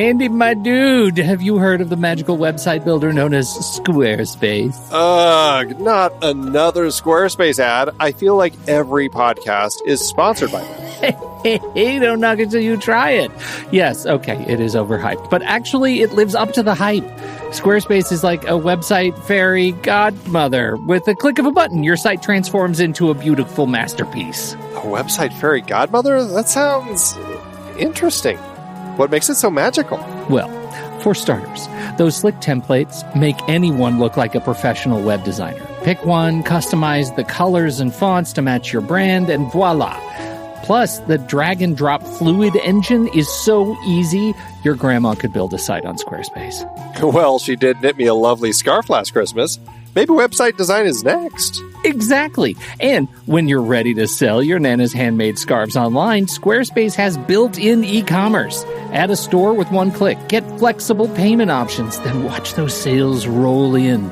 Andy, my dude, have you heard of the magical website builder known as Squarespace? Ugh, not another Squarespace ad. I feel like every podcast is sponsored by them. Hey, don't knock it till you try it. Yes, okay, it is overhyped, but actually it lives up to the hype. Squarespace is like a website fairy godmother. With a click of a button, your site transforms into a beautiful masterpiece. A website fairy godmother? That sounds interesting. What makes it so magical? Well, for starters, those slick templates make anyone look like a professional web designer. Pick one, customize the colors and fonts to match your brand, and voila. Plus, the drag-and-drop fluid engine is so easy, your grandma could build a site on Squarespace. Well, she did knit me a lovely scarf last Christmas. Maybe website design is next. Exactly. And when you're ready to sell your Nana's handmade scarves online, Squarespace has built-in e-commerce. Add a store with one click. Get flexible payment options. Then watch those sales roll in.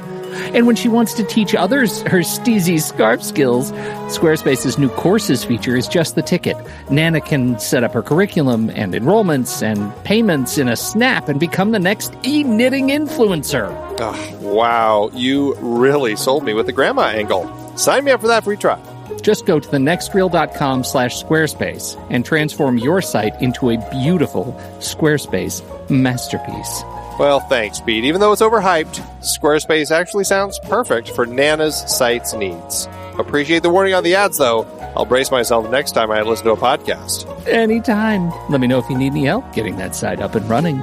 And when she wants to teach others her steezy scarf skills, Squarespace's new courses feature is just the ticket. Nana can set up her curriculum and enrollments and payments in a snap and become the next e-knitting influencer. Oh, wow, you really sold me with the grandma angle. Sign me up for that free trial. Just go to thenextreel.com/Squarespace and transform your site into a beautiful Squarespace masterpiece. Well, thanks, Pete. Even though it's overhyped, Squarespace actually sounds perfect for Nana's site's needs. Appreciate the warning on the ads, though. I'll brace myself next time I listen to a podcast. Anytime. Let me know if you need any help getting that site up and running.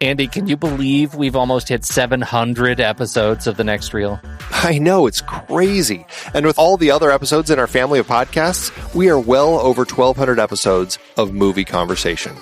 Andy, can you believe we've almost hit 700 episodes of The Next Reel? I know, it's crazy. And with all the other episodes in our family of podcasts, we are well over 1,200 episodes of movie conversation.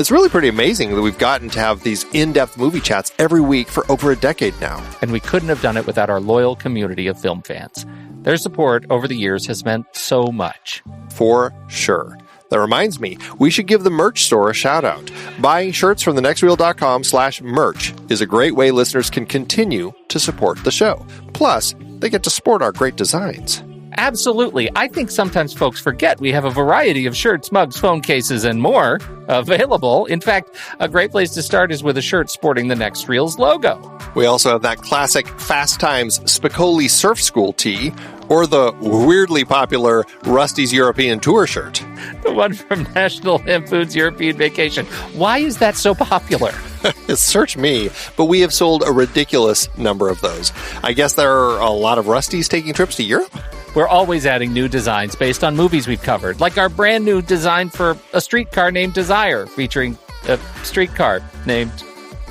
It's really pretty amazing that we've gotten to have these in-depth movie chats every week for over a decade now. And we couldn't have done it without our loyal community of film fans. Their support over the years has meant so much. For sure. That reminds me, we should give the merch store a shout out. Buying shirts from thenextreel.com/merch is a great way listeners can continue to support the show. Plus, they get to sport our great designs. Absolutely. I think sometimes folks forget we have a variety of shirts, mugs, phone cases, and more available. In fact, a great place to start is with a shirt sporting the Next Reel's logo. We also have that classic Fast Times Spicoli Surf School tee, or the weirdly popular Rusty's European Tour shirt. The one from National Lampoon's European Vacation. Why is that so popular? Search me, but we have sold a ridiculous number of those. I guess there are a lot of Rustys taking trips to Europe? We're always adding new designs based on movies we've covered, like our brand new design for a streetcar named Desire, featuring a streetcar named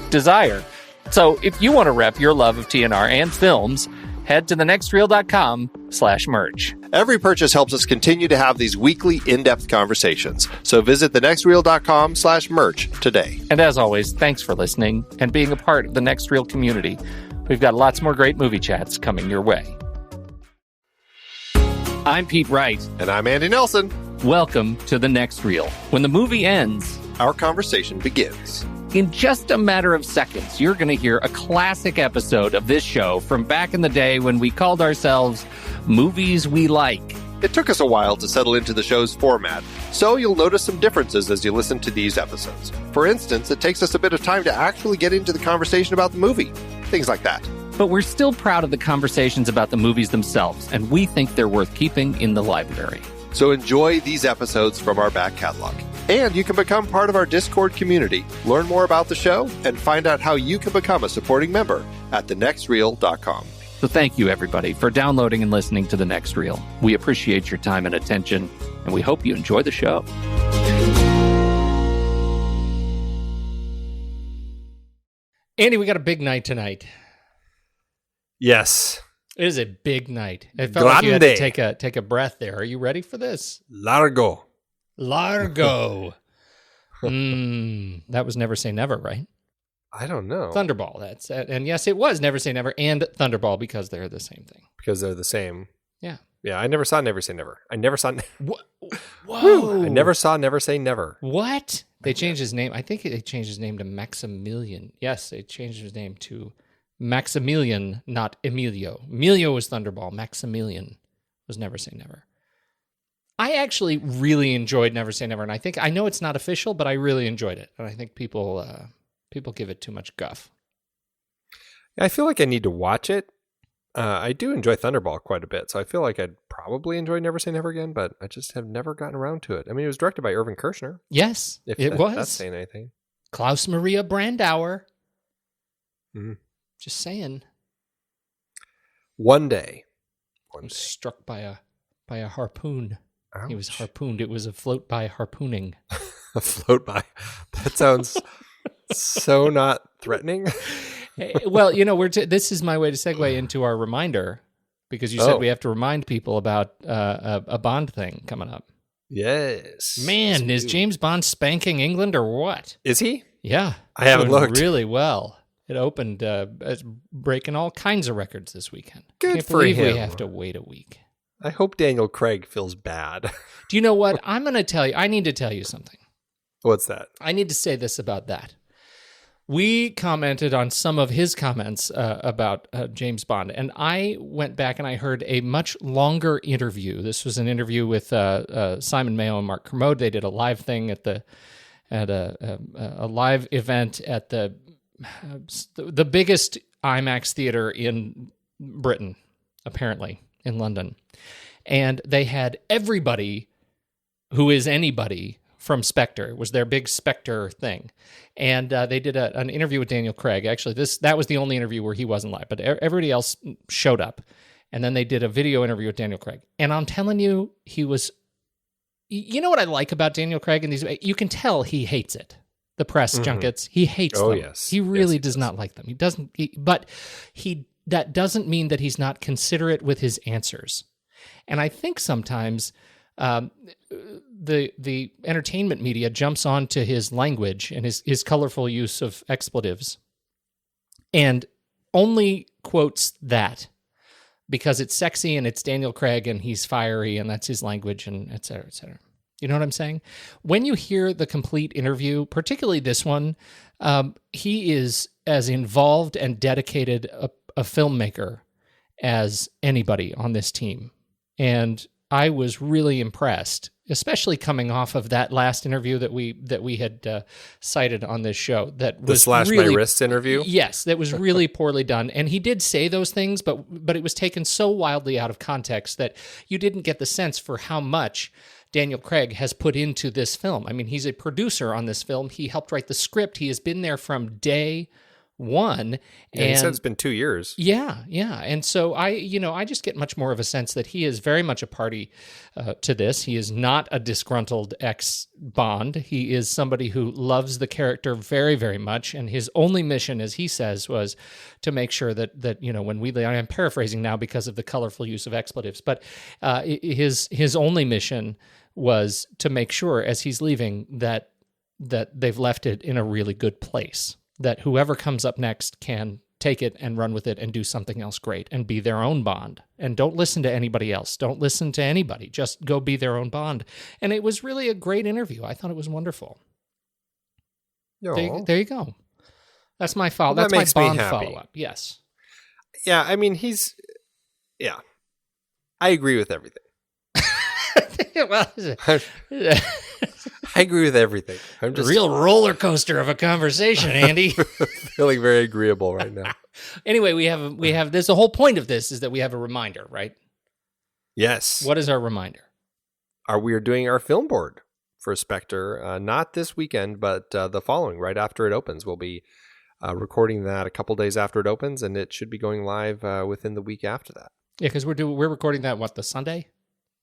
Desire. So if you want to rep your love of TNR and films, head to thenextreel.com/merch. Every purchase helps us continue to have these weekly in-depth conversations. So visit thenextreel.com/merch today. And as always, thanks for listening and being a part of the Next Reel community. We've got lots more great movie chats coming your way. I'm Pete Wright. And I'm Andy Nelson. Welcome to The Next Reel. When the movie ends, our conversation begins. In just a matter of seconds, you're going to hear a classic episode of this show from back in the day when we called ourselves Movies We Like. It took us a while to settle into the show's format, so you'll notice some differences as you listen to these episodes. For instance, it takes us a bit of time to actually get into the conversation about the movie. Things like that. But we're still proud of the conversations about the movies themselves, and we think they're worth keeping in the library. So enjoy these episodes from our back catalog. And you can become part of our Discord community, learn more about the show, and find out how you can become a supporting member at thenextreel.com. So thank you, everybody, for downloading and listening to The Next Reel. We appreciate your time and attention, and we hope you enjoy the show. Andy, we got a big night tonight. Yes. It is a big night. I felt like you had to take a breath there. Are you ready for this? Largo. That was Never Say Never, right? I don't know. Thunderball. That's it. And yes, it was Never Say Never and Thunderball because they're the same thing. Because they're the same. Yeah. Yeah, I never saw Never Say Never. I never saw... Whoa. I never saw Never Say Never. What? They changed his name. I think they changed his name to Maximilian. Yes, they changed his name to Maximilian, not Emilio. Emilio was Thunderball. Maximilian was Never Say Never. I actually really enjoyed Never Say Never, and I know it's not official, but I really enjoyed it, and I think people give it too much guff. I feel like I need to watch it. I do enjoy Thunderball quite a bit, so I feel like I'd probably enjoy Never Say Never again, but I just have never gotten around to it. I mean, it was directed by Irvin Kershner. Yes, if it was. That's saying anything. Klaus Maria Brandauer. Mm-hmm. Just saying. One day. He was struck by a harpoon. Ouch. He was harpooned. It was a float by harpooning. A float by. That sounds so not threatening. Well, this is my way to segue into our reminder, because you said we have to remind people about a Bond thing coming up. Yes. Man, is James Bond spanking England or what? Is he? Yeah. I haven't looked. Really well. It opened breaking all kinds of records this weekend. Good Can't for believe him. We have to wait a week. I hope Daniel Craig feels bad. Do you know what? I'm going to tell you. I need to tell you something. What's that? I need to say this about that. We commented on some of his comments about James Bond, and I went back and I heard a much longer interview. This was an interview with Simon Mayo and Mark Kermode. They did a live thing at a live event at the biggest IMAX theater in Britain, apparently, in London. And they had everybody who is anybody from Spectre. It was their big Spectre thing. And they did an interview with Daniel Craig. Actually, that was the only interview where he wasn't live, but everybody else showed up. And then they did a video interview with Daniel Craig. And I'm telling you, he was... You know what I like about Daniel Craig? And you can tell he hates it. The press junkets, he hates them. Yes. He really does not like them. He doesn't... that doesn't mean that he's not considerate with his answers. And I think sometimes... the entertainment media jumps onto his language and his colorful use of expletives and only quotes that because it's sexy and it's Daniel Craig and he's fiery and that's his language and et cetera, et cetera. You know what I'm saying? When you hear the complete interview, particularly this one, he is as involved and dedicated a filmmaker as anybody on this team. And I was really impressed, especially coming off of that last interview that we had cited on this show. That was the slash really, my wrists interview. Yes, that was really poorly done, and he did say those things, but it was taken so wildly out of context that you didn't get the sense for how much Daniel Craig has put into this film. I mean, he's a producer on this film. He helped write the script. He has been there from day one. Yeah, he said it's been 2 years. Yeah. And so I just get much more of a sense that he is very much a party to this. He is not a disgruntled ex-Bond. He is somebody who loves the character very, very much. And his only mission, as he says, was to make sure that when we leave, I'm paraphrasing now because of the colorful use of expletives, but his only mission was to make sure as he's leaving that they've left it in a really good place. That whoever comes up next can take it and run with it and do something else great and be their own Bond. And don't listen to anybody else. Don't listen to anybody. Just go be their own Bond. And it was really a great interview. I thought it was wonderful. There you go. That's my follow. Well, that's my Bond happy. follow-up. Yes. Yeah, I mean, I agree with everything. I agree with everything. I'm just a real roller coaster of a conversation, Andy. feeling very agreeable right now. Anyway, we have this. The whole point of this is that we have a reminder, right? Yes. What is our reminder? We are doing our film board for Spectre, not this weekend, but the following, right after it opens. We'll be recording that a couple days after it opens, and it should be going live within the week after that. Yeah, because we're recording that the Sunday.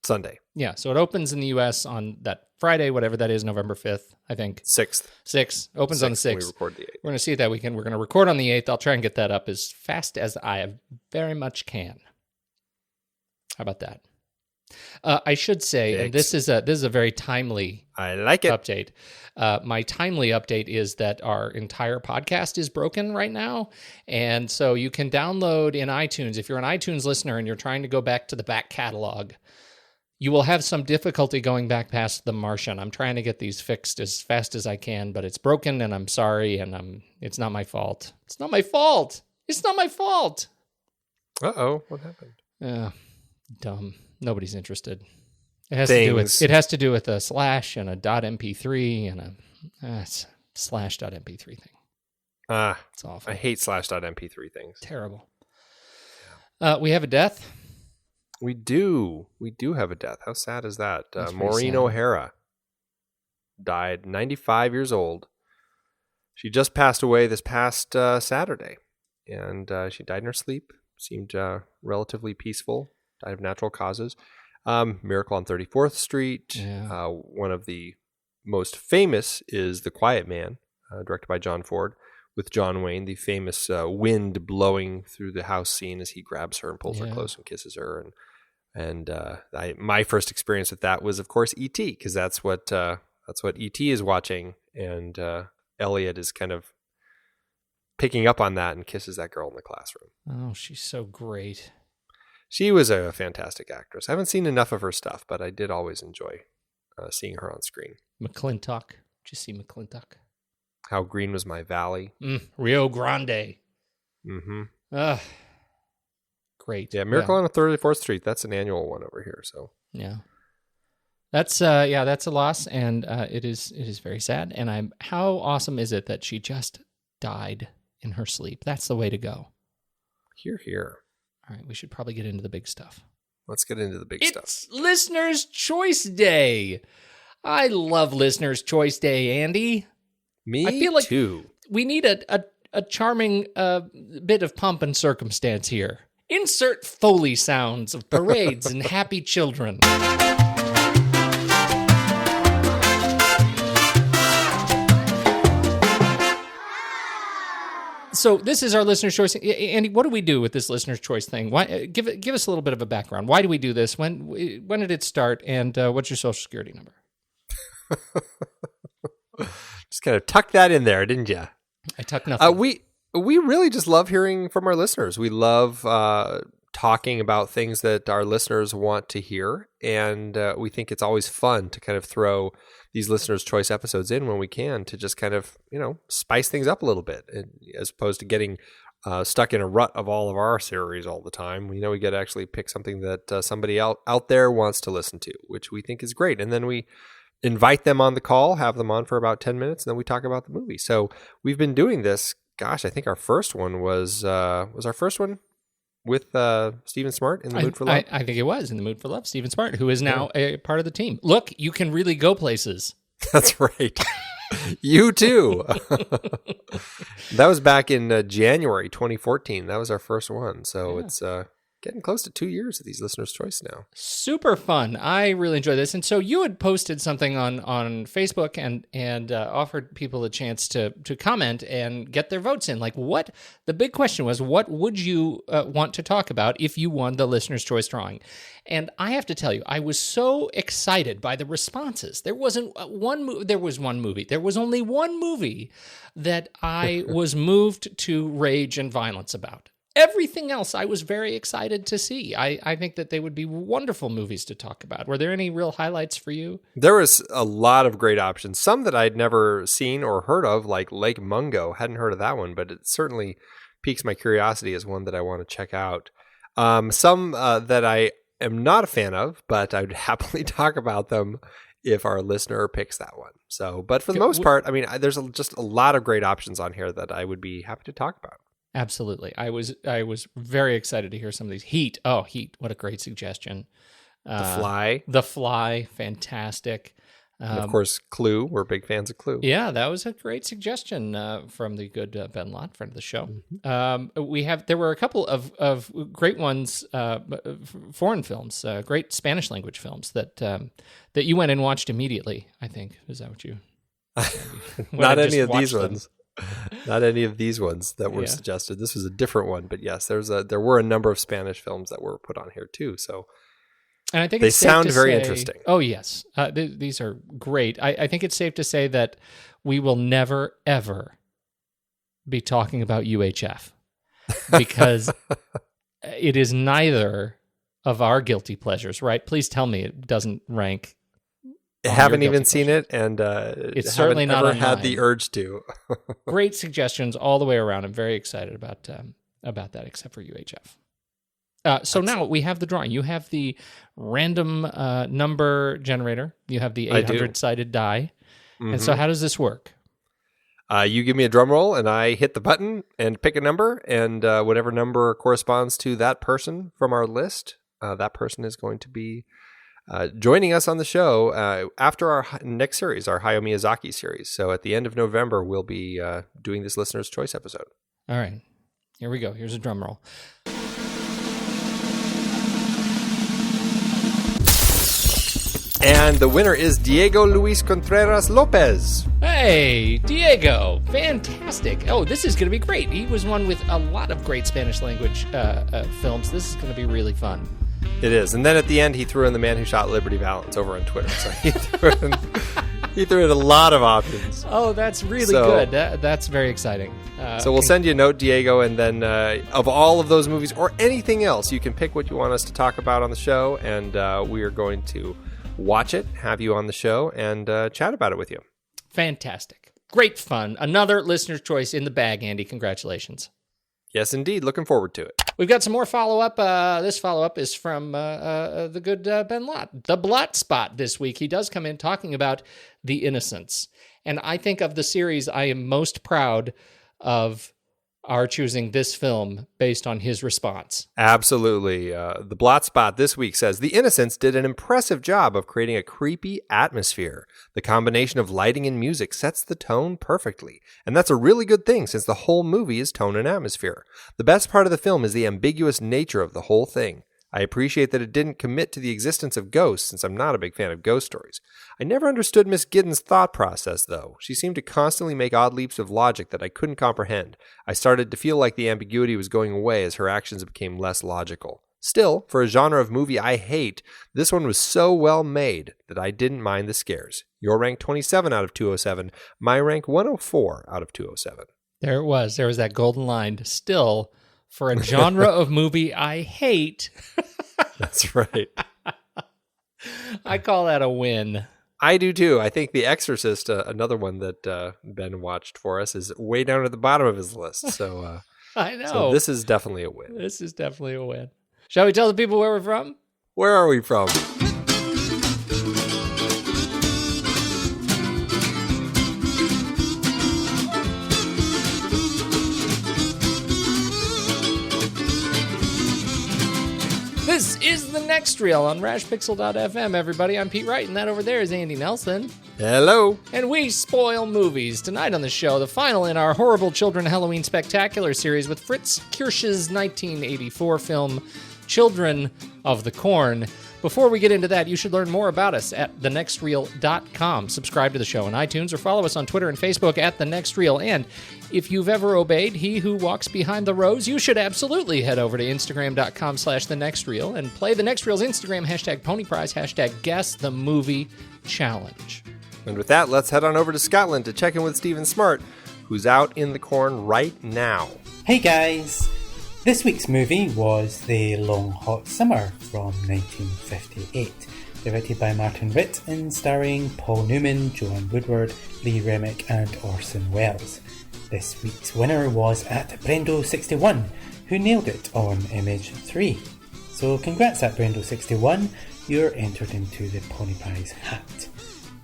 Sunday. Yeah, so it opens in the U.S. on that Friday, whatever that is, November 5th, I think. 6th. Opens on the 6th. We record the 8th. We're going to see it that weekend. We're going to record on the 8th. I'll try and get that up as fast as I very much can. How about that? I should say, and this is a very timely update. My timely update is that our entire podcast is broken right now, and so you can download in iTunes. If you're an iTunes listener and you're trying to go back to the back catalog, you will have some difficulty going back past The Martian. I'm trying to get these fixed as fast as I can, but it's broken, and I'm sorry, and it's not my fault. It's not my fault. It's not my fault. Uh-oh, what happened? Dumb. Nobody's interested. It has to do with a slash and a .mp3 and a slash.mp3 thing. It's awful. I hate slash.mp3 things. Terrible. We have a death. We do have a death. How sad is that? Maureen sad. O'Hara died, 95 years old. She just passed away this past Saturday, and she died in her sleep. Seemed relatively peaceful. Died of natural causes. Miracle on 34th Street. Yeah. One of the most famous is The Quiet Man, directed by John Ford, with John Wayne, the famous wind blowing through the house scene as he grabs her and pulls her close and kisses her. And my first experience with that was, of course, E.T., because that's what E.T. is watching, and Elliot is kind of picking up on that and kisses that girl in the classroom. Oh, she's so great. She was a fantastic actress. I haven't seen enough of her stuff, but I did always enjoy seeing her on screen. McClintock. Did you see McClintock? How Green Was My Valley. Rio Grande. Mm-hmm. Great. Yeah, Miracle on 34th Street. That's an annual one over here. So yeah, that's a loss, and it is very sad. And how awesome is it that she just died in her sleep? That's the way to go. Here. All right, we should probably get into the big stuff. Let's get into the big stuff. It's Listener's Choice Day. I love Listener's Choice Day, Andy. Me I feel like too. We need a charming bit of pomp and circumstance here. Insert Foley sounds of parades and happy children. So this is our listener's choice. Andy, what do we do with this listener's choice thing? Why, give us a little bit of a background. Why do we do this? When did it start? And what's your social security number? Just kind of tucked that in there, didn't you? I tucked nothing. We really just love hearing from our listeners. We love talking about things that our listeners want to hear, and we think it's always fun to kind of throw these listeners' choice episodes in when we can to just kind of, spice things up a little bit, as opposed to getting stuck in a rut of all of our series all the time. We get to actually pick something that somebody out there wants to listen to, which we think is great, and then we invite them on the call, have them on for about 10 minutes, and then we talk about the movie. So we've been doing this. Gosh, I think our first one was our first one with Stephen Smart, In the Mood for Love. I think it was In the Mood for Love, Stephen Smart, who is now a part of the team. Look, you can really go places. That's right. You too. That was back in January 2014. That was our first one. So it's getting close to 2 years of these listeners' choice now. Super fun. I really enjoy this. And so you had posted something on Facebook and offered people a chance to comment and get their votes in. Like, what the big question was, what would you want to talk about if you won the listener's choice drawing? And I have to tell you, I was so excited by the responses. There was one movie. There was only one movie that I was moved to rage and violence about. Everything else I was very excited to see. I think that they would be wonderful movies to talk about. Were there any real highlights for you? There was a lot of great options. Some that I'd never seen or heard of, like Lake Mungo. Hadn't heard of that one, but it certainly piques my curiosity as one that I want to check out. Some that I am not a fan of, but I would happily talk about them if our listener picks that one. So, but for the most part, I mean, there's just a lot of great options on here that I would be happy to talk about. Absolutely. I was very excited to hear some of these. Heat. What a great suggestion. The Fly. Fantastic. And of course, Clue. We're big fans of Clue. Yeah, that was a great suggestion from the good Ben Lott, friend of the show. Mm-hmm. There were a couple of great ones, foreign films, great Spanish language films that you went and watched immediately, I think. Is that what you... Not any of these ones. Not any of these ones that were suggested. This was a different one, but yes, there were a number of Spanish films that were put on here too. So, and I think they sound very interesting. Oh yes, these are great. I think it's safe to say that we will never ever be talking about UHF because it is neither of our guilty pleasures. Right? Please tell me it doesn't rank. Haven't even seen it, and it's certainly not ever had the urge to. Great suggestions all the way around. I'm very excited about that, except for UHF. So now we have the drawing. You have the random number generator. You have the 800-sided die. Mm-hmm. And so how does this work? You give me a drum roll, and I hit the button and pick a number, and whatever number corresponds to that person from our list, that person is going to be joining us on the show after our next series, our Hayao Miyazaki series. So at the end of November, we'll be doing this Listener's Choice episode. All right. Here we go. Here's a drum roll. And the winner is Diego Luis Contreras Lopez. Hey, Diego. Fantastic. Oh, this is going to be great. He was one with a lot of great Spanish language films. This is going to be really fun. It is. And then at the end, he threw in The Man Who Shot Liberty Valance over on Twitter. So he threw in a lot of options. Oh, that's really good. That's very exciting. So we'll send you a note, Diego, and then of all of those movies or anything else, you can pick what you want us to talk about on the show, and we are going to watch it, have you on the show, and chat about it with you. Fantastic. Great fun. Another listener's choice in the bag, Andy. Congratulations. Yes, indeed. Looking forward to it. We've got some more follow-up. This follow-up is from the good Ben Lott. The Blot Spot this week. He does come in talking about The Innocents. And I think of the series, I am most proud of our choosing this film based on his response. Absolutely. The Blot Spot this week says, The Innocents did an impressive job of creating a creepy atmosphere. The combination of lighting and music sets the tone perfectly. And that's a really good thing since the whole movie is tone and atmosphere. The best part of the film is the ambiguous nature of the whole thing. I appreciate that it didn't commit to the existence of ghosts, since I'm not a big fan of ghost stories. I never understood Miss Giddens' thought process, though. She seemed to constantly make odd leaps of logic that I couldn't comprehend. I started to feel like the ambiguity was going away as her actions became less logical. Still, for a genre of movie I hate, this one was so well made that I didn't mind the scares. Your rank 27 out of 207, my rank 104 out of 207. There it was. There was that golden line. Still, for a genre of movie I hate. That's right. I call that a win. I do too. I think The Exorcist, another one that Ben watched for us, is way down at the bottom of his list. So I know. So this is definitely a win. This is definitely a win. Shall we tell the people where we're from? Where are we from? This is The Next Reel on rashpixel.fm, everybody. I'm Pete Wright, and that over there is Andy Nelson. Hello. And we spoil movies. Tonight on the show, the final in our Horrible Children Halloween Spectacular series with Fritz Kirsch's 1984 film, Children of the Corn. Before we get into that, you should learn more about us at thenextreel.com. Subscribe to the show on iTunes or follow us on Twitter and Facebook at The Next Reel. And if you've ever obeyed He Who Walks Behind the Rose, you should absolutely head over to Instagram.com/TheNextReel and play The Next Reel's Instagram, #PonyPrize, #GuessTheMovieChallenge. And with that, let's head on over to Scotland to check in with Stephen Smart, who's out in the corn right now. Hey guys! This week's movie was The Long Hot Summer from 1958, directed by Martin Ritt and starring Paul Newman, Joanne Woodward, Lee Remick and Orson Welles. This week's winner was at Brendo61, who nailed it on Image 3. So congrats at Brendo61, you're entered into the Pony Prize hat.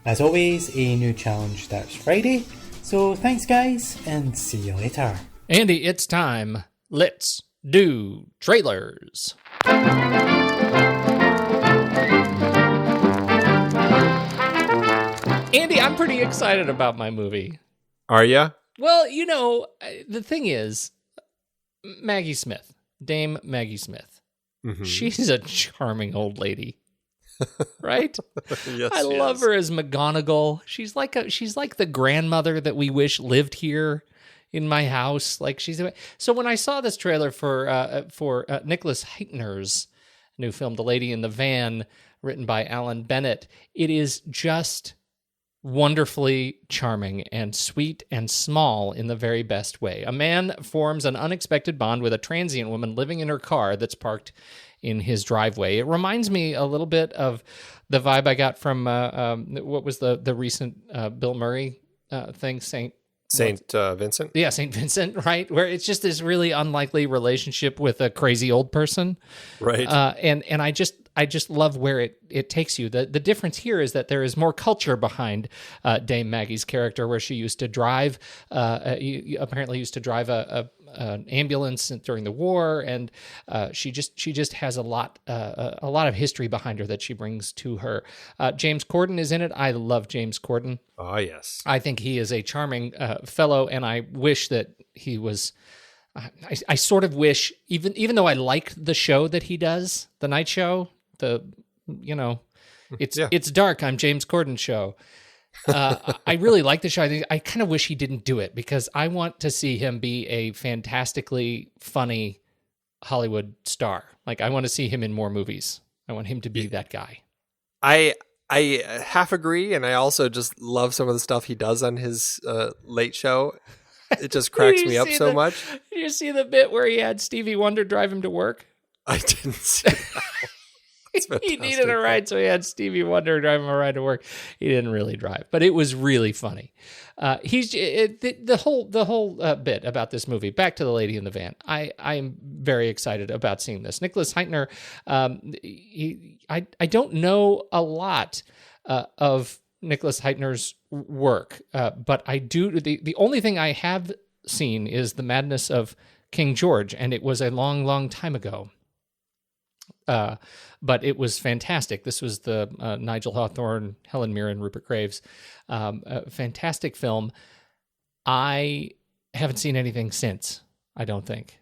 As always, a new challenge starts Friday, so thanks guys, and see you later. Andy, it's time. Let's do trailers. Andy, I'm pretty excited about my movie. Are ya? Well, you know, the thing is, Maggie Smith, Dame Maggie Smith, she's a charming old lady, right? Yes, I love her as McGonagall. She's like the grandmother that we wish lived here in my house. Like so when I saw this trailer for Nicholas Heitner's new film, The Lady in the Van, written by Alan Bennett, it is just wonderfully charming and sweet and small in the very best way. A man forms an unexpected bond with a transient woman living in her car that's parked in his driveway. It reminds me a little bit of the vibe I got from what was the recent Bill Murray thing, Saint Saint Vincent? Yeah, Saint Vincent, right? Where it's just this really unlikely relationship with a crazy old person. Right. And I just love where it takes you. The difference here is that there is more culture behind Dame Maggie's character, where she used to drive, apparently used to drive an ambulance during the war, and she just has a lot of history behind her that she brings to her. James Corden is in it. I love James Corden. Oh, yes. I think he is a charming fellow, and I wish that he was. I sort of wish, even though I like the show that he does, the night show, it's dark. I'm James Corden show. I really like the show. I kind of wish he didn't do it, because I want to see him be a fantastically funny Hollywood star. Like, I want to see him in more movies. I want him to be that guy. I half agree, and I also just love some of the stuff he does on his late show. It just cracks me up so much. Did you see the bit where he had Stevie Wonder drive him to work? I didn't see that. He needed a ride, so he had Stevie Wonder drive him a ride to work. He didn't really drive, but it was really funny. The whole bit about this movie. Back to The Lady in the Van. I'm very excited about seeing this. Nicholas Hytner. I don't know a lot of Nicholas Hytner's work, but I do. The only thing I have seen is The Madness of King George, and it was a long, long time ago. But it was fantastic. This was the Nigel Hawthorne, Helen Mirren, Rupert Graves. A fantastic film. I haven't seen anything since, I don't think.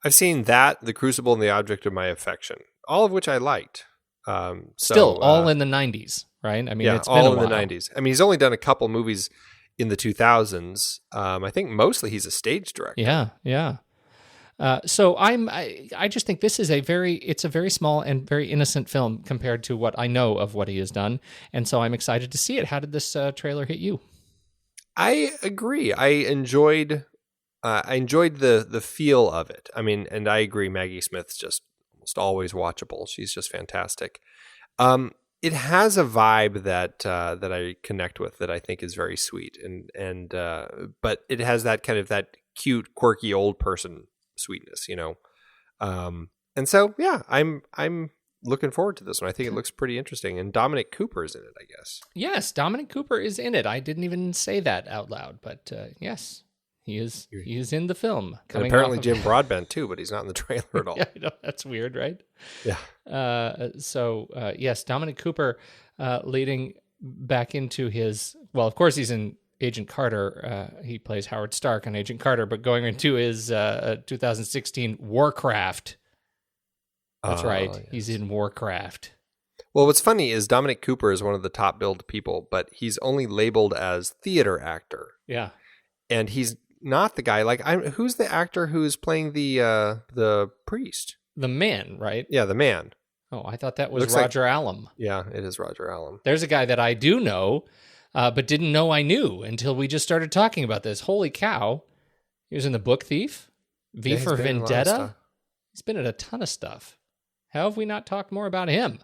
I've seen that, The Crucible, and The Object of My Affection, all of which I liked. Still, all in the 90s, right? I mean, it's been all a while. In the 90s. I mean, he's only done a couple movies in the 2000s. I think mostly he's a stage director. Yeah. So I just think this is a very small and very innocent film compared to what I know of what he has done, and so I'm excited to see it. How did this trailer hit you? I agree. I enjoyed the feel of it. I mean, and I agree. Maggie Smith's just almost always watchable. She's just fantastic. It has a vibe that I connect with, that I think is very sweet, and but it has that kind of that cute, quirky old person sweetness, and so I'm looking forward to this one. I think it looks pretty interesting, and Dominic Cooper is in it, I guess. Yes, Dominic Cooper is in it. I didn't even say that out loud, but yes, he is in the film. And apparently Jim Broadbent too, but he's not in the trailer at all. Yeah, I know, that's weird, right? Yeah. So yes, Dominic Cooper leading back into his, well, of course he's in Agent Carter. He plays Howard Stark on Agent Carter, but going into his 2016 Warcraft. That's right. Yes. He's in Warcraft. Well, what's funny is Dominic Cooper is one of the top billed people, but he's only labeled as theater actor. Yeah. And he's not the guy. Who's the actor who's playing the priest? The man, right? Yeah, the man. Oh, I thought that was Roger Allam. Yeah, it is Roger Allam. There's a guy that I do know, but didn't know I knew until we just started talking about this. Holy cow. He was in The Book Thief, V for Vendetta. He's been in a ton of stuff. How have we not talked more about him?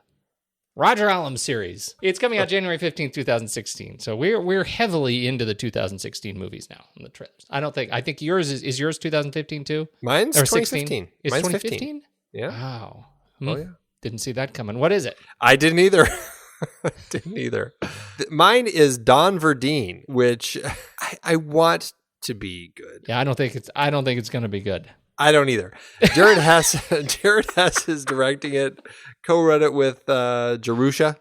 Roger Allam series. It's coming out January 15th, 2016. So we're heavily into the 2016 movies now in the trailers. I think yours is yours 2015 too? Mine's 2015. It's Mine's 2015? 15. Yeah. Wow. Oh yeah. Didn't see that coming. What is it? I didn't either. Mine is Don Verdeen, which I want to be good. Yeah, I don't think it's going to be good. I don't either. Jared Hess is directing it. Co-wrote it with Jerusha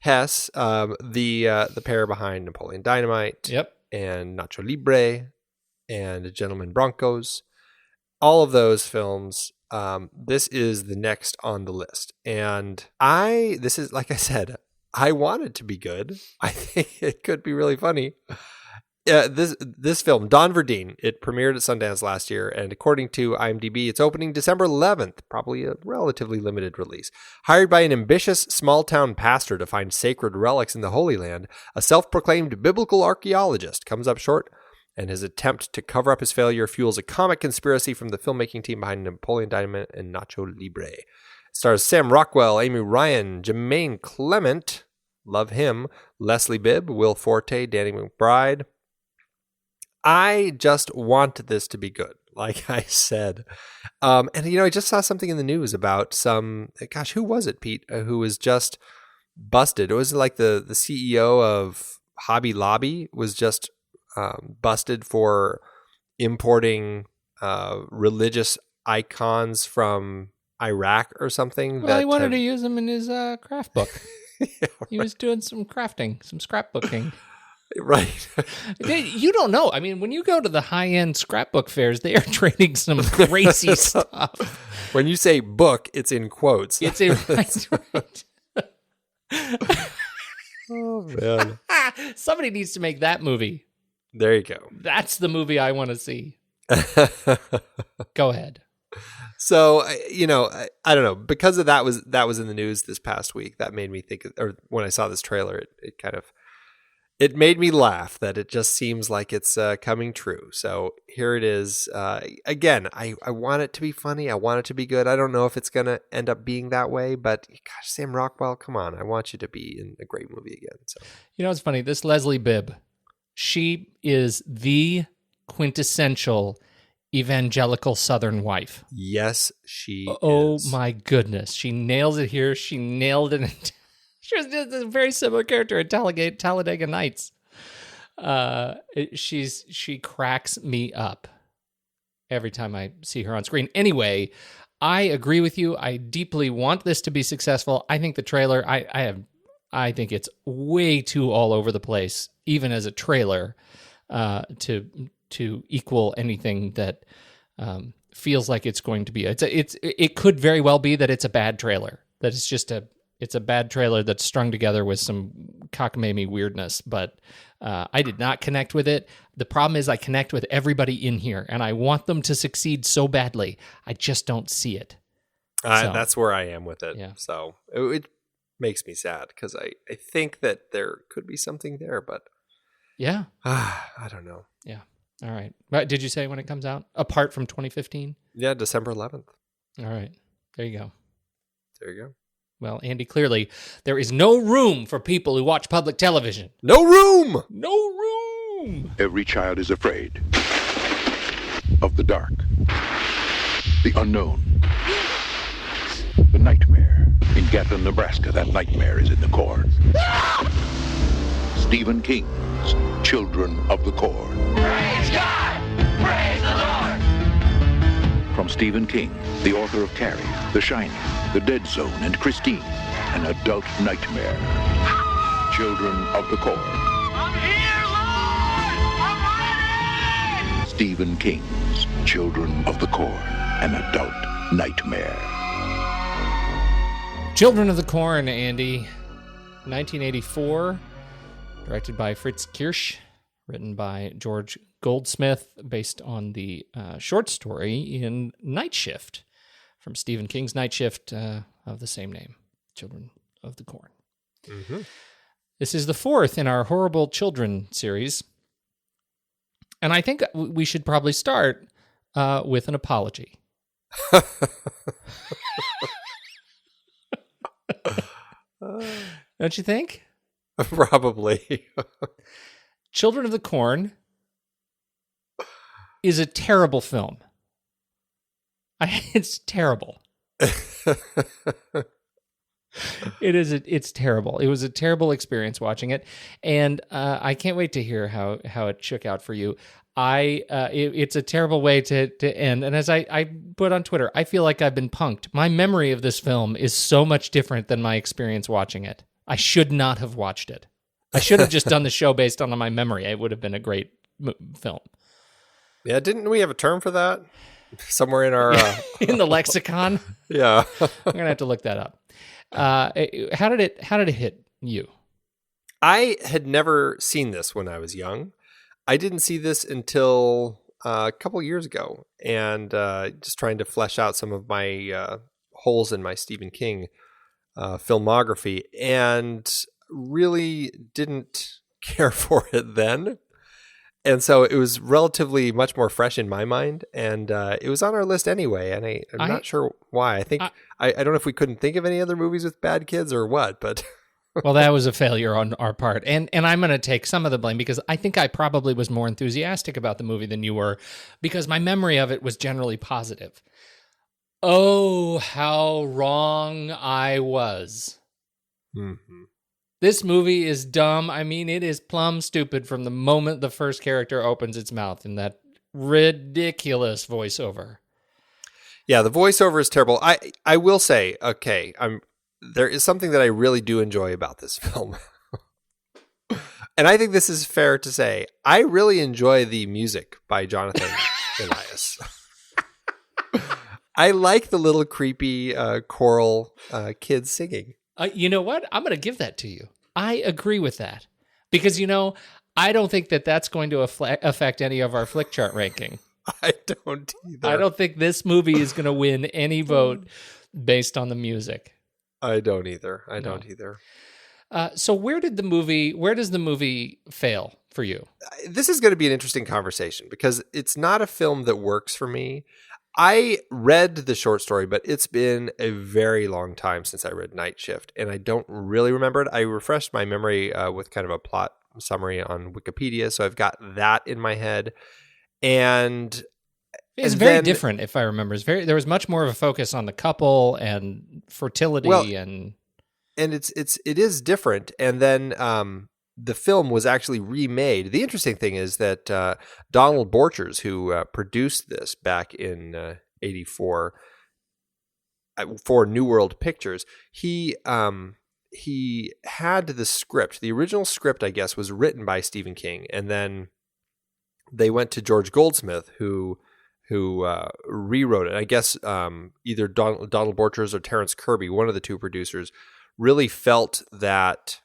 Hess, the pair behind Napoleon Dynamite. Yep. And Nacho Libre and Gentleman Broncos. All of those films. This is the next on the list. And this is, like I said, I want it to be good. I think it could be really funny. This film, Don Verdeen, it premiered at Sundance last year, and according to IMDb, it's opening December 11th, probably a relatively limited release. Hired by an ambitious small-town pastor to find sacred relics in the Holy Land, a self-proclaimed biblical archaeologist comes up short, and his attempt to cover up his failure fuels a comic conspiracy from the filmmaking team behind Napoleon Dynamite and Nacho Libre. It stars Sam Rockwell, Amy Ryan, Jermaine Clement, love him, Leslie Bibb, Will Forte, Danny McBride. I just want this to be good, like I said. And, I just saw something in the news about who was it, Pete, who was just busted. It was like the CEO of Hobby Lobby was just busted for importing religious icons from Iraq or something. Well, he wanted to use them in his craft book. Yeah, he was doing some crafting, some scrapbooking. Right. You don't know. I mean, when you go to the high-end scrapbook fairs, they are trading some crazy stuff. When you say book, it's in quotes. It's in right. Oh, man. Somebody needs to make that movie. There you go. That's the movie I want to see. Go ahead. So, I don't know. Because of that was in the news this past week. That made me think, or when I saw this trailer, it made me laugh that it just seems like it's coming true. So here it is. Again, I want it to be funny. I want it to be good. I don't know if it's going to end up being that way, but gosh, Sam Rockwell, come on. I want you to be in a great movie again. So it's funny. This Leslie Bibb, she is the quintessential evangelical Southern wife. Yes, she is. My goodness. She nails it here. She nailed it in She was just a very similar character at Talladega Nights. She cracks me up every time I see her on screen. Anyway, I agree with you. I deeply want this to be successful. I think the trailer, I think it's way too all over the place, even as a trailer, to equal anything that feels like it's going to be. It could very well be that it's a bad trailer. That it's just it's a bad trailer that's strung together with some cockamamie weirdness, but I did not connect with it. The problem is I connect with everybody in here, and I want them to succeed so badly. I just don't see it. That's where I am with it. Yeah. So it makes me sad because I think that there could be something there, but yeah, I don't know. Yeah. All right. But did you say when it comes out? Apart from 2015? Yeah, December 11th. All right. There you go. There you go. Well, Andy, clearly there is no room for people who watch public television. No room! No room! Every child is afraid of the dark, the unknown, the nightmare. In Gatlin, Nebraska, that nightmare is in the corn. Stephen King's Children of the Corn. Praise God! Praise the Lord! From Stephen King, the author of Carrie, The Shining, The Dead Zone, and Christine, an adult nightmare. Children of the Corn. I'm here, Lord! I'm ready! Stephen King's Children of the Corn, an adult nightmare. Children of the Corn, Andy. 1984. Directed by Fritz Kirsch. Written by George Goldsmith, based on the short story in Night Shift from Stephen King's Night Shift of the same name, Children of the Corn. Mm-hmm. This is the fourth in our Horrible Children series. And I think we should probably start with an apology. Don't you think? Probably. Children of the Corn is a terrible film. It's terrible. It's terrible. It was a terrible experience watching it, and I can't wait to hear how it shook out for you. It's a terrible way to end. And as I put on Twitter, I feel like I've been punked. My memory of this film is so much different than my experience watching it. I should not have watched it. I should have just done the show based on my memory. It would have been a great film. Yeah, didn't we have a term for that? Somewhere in our... in the lexicon? Yeah. I'm going to have to look that up. How did it hit you? I had never seen this when I was young. I didn't see this until a couple years ago, and just trying to flesh out some of my holes in my Stephen King filmography, and really didn't care for it then. And so it was relatively much more fresh in my mind, and it was on our list anyway, and I'm not sure why. I think I don't know if we couldn't think of any other movies with bad kids or what, but Well, that was a failure on our part. And I'm going to take some of the blame because I think I probably was more enthusiastic about the movie than you were because my memory of it was generally positive. Oh, how wrong I was. Mm-hmm. This movie is dumb. I mean, it is plumb stupid from the moment the first character opens its mouth in that ridiculous voiceover. Yeah, the voiceover is terrible. I will say, okay, there is something that I really do enjoy about this film. And I think this is fair to say. I really enjoy the music by Jonathan Elias. I like the little creepy choral kids singing. You know what? I'm going to give that to you. I agree with that. Because, I don't think that that's going to affect any of our Flickchart ranking. I don't either. I don't think this movie is going to win any vote based on the music. I don't either. I don't either. So where does the movie fail for you? This is going to be an interesting conversation because it's not a film that works for me. I read the short story, but it's been a very long time since I read Night Shift, and I don't really remember it. I refreshed my memory with kind of a plot summary on Wikipedia, so I've got that in my head. And it's very different, if I remember. There was much more of a focus on the couple and fertility, and it is different. And then the film was actually remade. The interesting thing is that Donald Borchers, who produced this back in '84 for New World Pictures, he had the script. The original script, I guess, was written by Stephen King, and then they went to George Goldsmith, who rewrote it. I guess either Donald Borchers or Terrence Kirby, one of the two producers, really felt that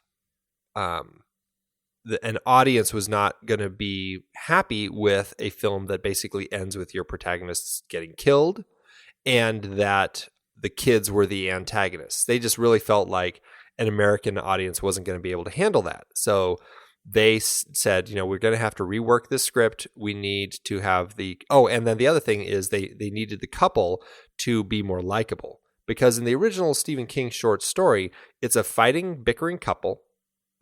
an audience was not going to be happy with a film that basically ends with your protagonists getting killed and that the kids were the antagonists. They just really felt like an American audience wasn't going to be able to handle that. So they said, we're going to have to rework this script. We need to have and then the other thing is they needed the couple to be more likable, because in the original Stephen King short story, it's a fighting, bickering couple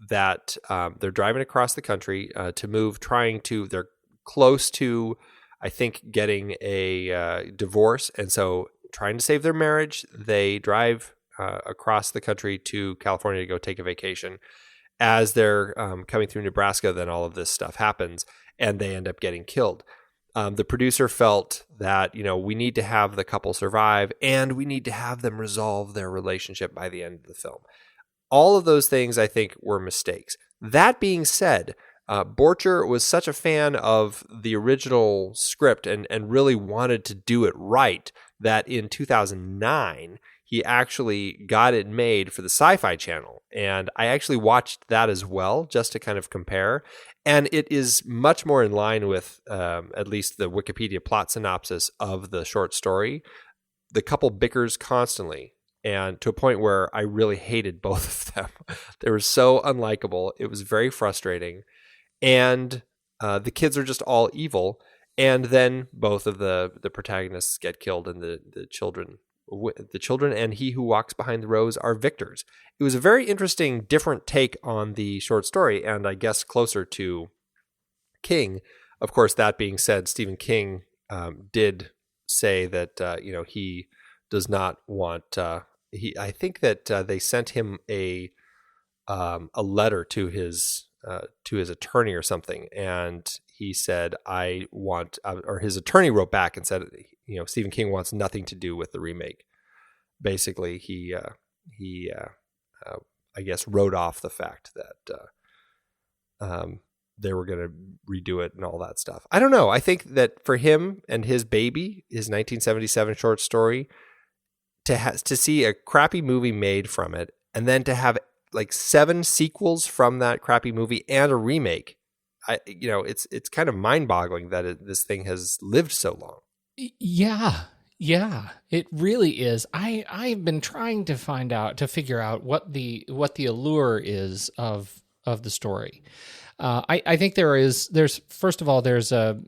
that they're driving across the country to move, they're close to, I think, getting a divorce. And so trying to save their marriage, they drive across the country to California to go take a vacation. As they're coming through Nebraska, then all of this stuff happens and they end up getting killed. The producer felt that, we need to have the couple survive and we need to have them resolve their relationship by the end of the film. All of those things, I think, were mistakes. That being said, Borcher was such a fan of the original script and really wanted to do it right that in 2009, he actually got it made for the Syfy Channel. And I actually watched that as well, just to kind of compare. And it is much more in line with at least the Wikipedia plot synopsis of the short story. The couple bickers constantly, and to a point where I really hated both of them. They were so unlikable. It was very frustrating. And the kids are just all evil. And then both of the protagonists get killed, and the children and he who walks behind the rose are victors. It was a very interesting, different take on the short story, and I guess closer to King. Of course, that being said, Stephen King did say that he does not want. I think that they sent him a letter to his attorney or something, and he said, "I want," or his attorney wrote back and said, Stephen King wants nothing to do with the remake. Basically, he I guess wrote off the fact that they were going to redo it and all that stuff. I don't know. I think that for him and his baby, his 1977 short story, to see a crappy movie made from it, and then to have like 7 sequels from that crappy movie and a remake, it's kind of mind-boggling that this thing has lived so long. Yeah, it really is. I've been trying to figure out what the allure is of the story. I think there's first of all, there's a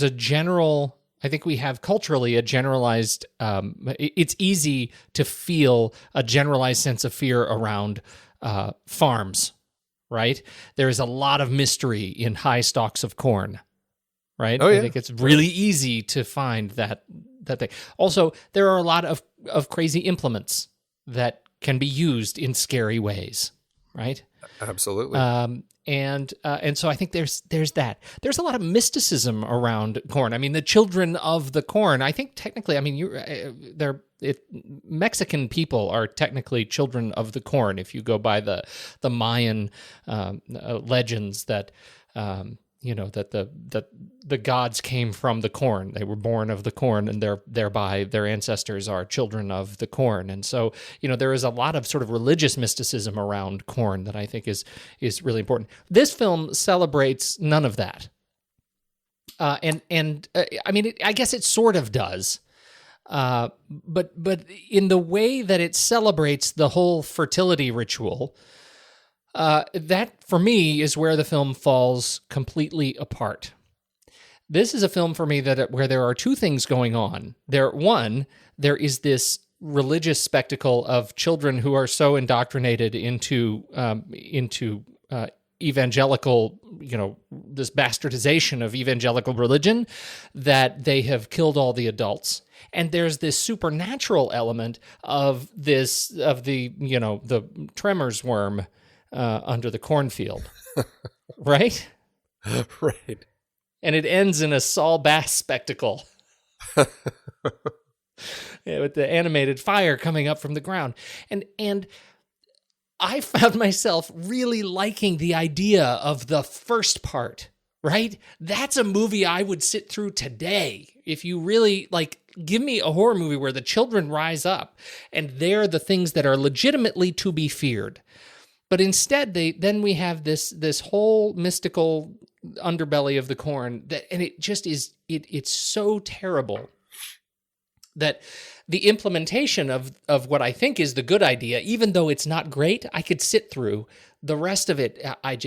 general, I think we have culturally a generalized, it's easy to feel a generalized sense of fear around farms, right? There is a lot of mystery in high stalks of corn, right? Oh, yeah. I think it's really easy to find that thing. Also, there are a lot of crazy implements that can be used in scary ways, right? Absolutely. And so I think there's that. There's a lot of mysticism around corn. I mean, the children of the corn. I think technically, I mean, Mexican people are technically children of the corn. If you go by the Mayan legends that that the gods came from the corn. They were born of the corn, and thereby their ancestors are children of the corn. And so, there is a lot of sort of religious mysticism around corn that I think is really important. This film celebrates none of that. I mean, I guess it sort of does. But in the way that it celebrates the whole fertility ritual, that, for me, is where the film falls completely apart. This is a film for me where there are two things going on. There is this religious spectacle of children who are so indoctrinated into evangelical, this bastardization of evangelical religion, that they have killed all the adults. And there's this supernatural element of the tremors worm under the cornfield, right? Right. And it ends in a Saul Bass spectacle. With the animated fire coming up from the ground. And I found myself really liking the idea of the first part, right? That's a movie I would sit through today. If you really, give me a horror movie where the children rise up and they're the things that are legitimately to be feared. But instead, then we have this whole mystical underbelly of the corn, and it just is, it's so terrible that the implementation of what I think is the good idea, even though it's not great, I could sit through. The rest of it, I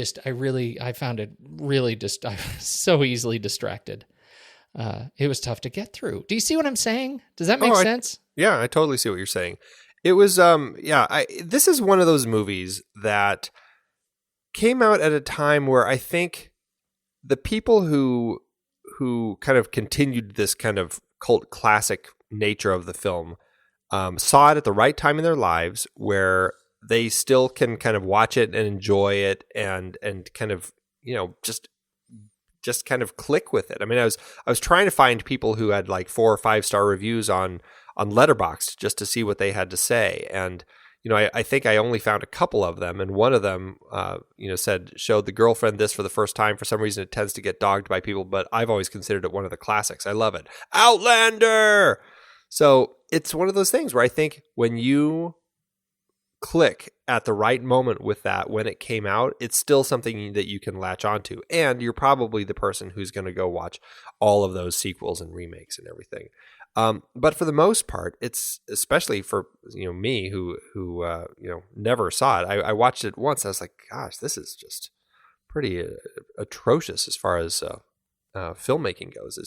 found it really just, I was so easily distracted. It was tough to get through. Do you see what I'm saying? Does that make sense? Yeah, I totally see what you're saying. It was, this is one of those movies that came out at a time where I think the people who kind of continued this kind of cult classic nature of the film saw it at the right time in their lives, where they still can kind of watch it and enjoy it and kind of, just kind of click with it. I mean, I was trying to find people who had 4 or 5 star reviews on Letterboxd just to see what they had to say. And, I think I only found a couple of them. And one of them, showed the girlfriend this for the first time. For some reason, it tends to get dogged by people, but I've always considered it one of the classics. I love it. Outlander! So it's one of those things where I think when you click at the right moment with that, when it came out, it's still something that you can latch onto. And you're probably the person who's going to go watch all of those sequels and remakes and everything. But for the most part, it's especially for me who never saw it. I watched it once. I was like, gosh, this is just pretty atrocious as far as filmmaking goes.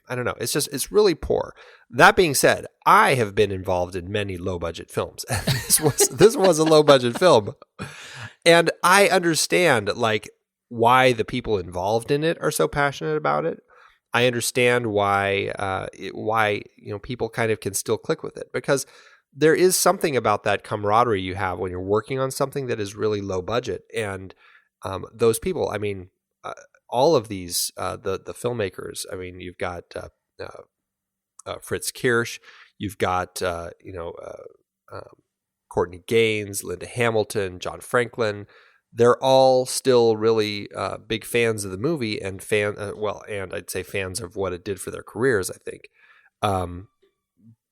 I don't know. It's really poor. That being said, I have been involved in many low budget films. This was a low budget film, and I understand why the people involved in it are so passionate about it. I understand why people kind of can still click with it, because there is something about that camaraderie you have when you're working on something that is really low budget. And those people, I mean, all of these the filmmakers. I mean, you've got Fritz Kirsch, you've got Courtney Gains, Linda Hamilton, John Franklin. They're all still really big fans of the movie and and I'd say fans of what it did for their careers, I think.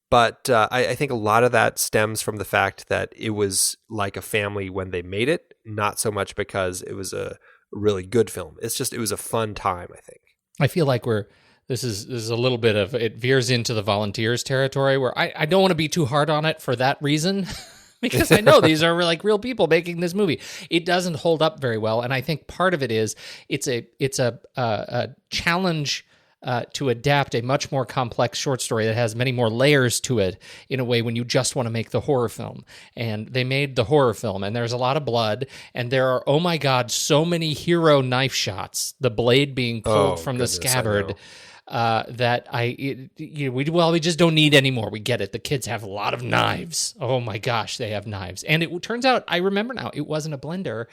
But I think a lot of that stems from the fact that it was like a family when they made it, not so much because it was a really good film. It's just, it was a fun time, I think. I feel like this is a little bit of, it veers into the volunteers territory where I don't want to be too hard on it for that reason. Because I know these are real people making this movie. It doesn't hold up very well, and I think part of it is it's a challenge to adapt a much more complex short story that has many more layers to it in a way when you just want to make the horror film. And they made the horror film, and there's a lot of blood, and there are, oh my God, so many hero knife shots, the blade being pulled from the scabbard, we just don't need any more. We get it. The kids have a lot of knives. Oh my gosh, they have knives. And it turns out, I remember now, it wasn't a blender.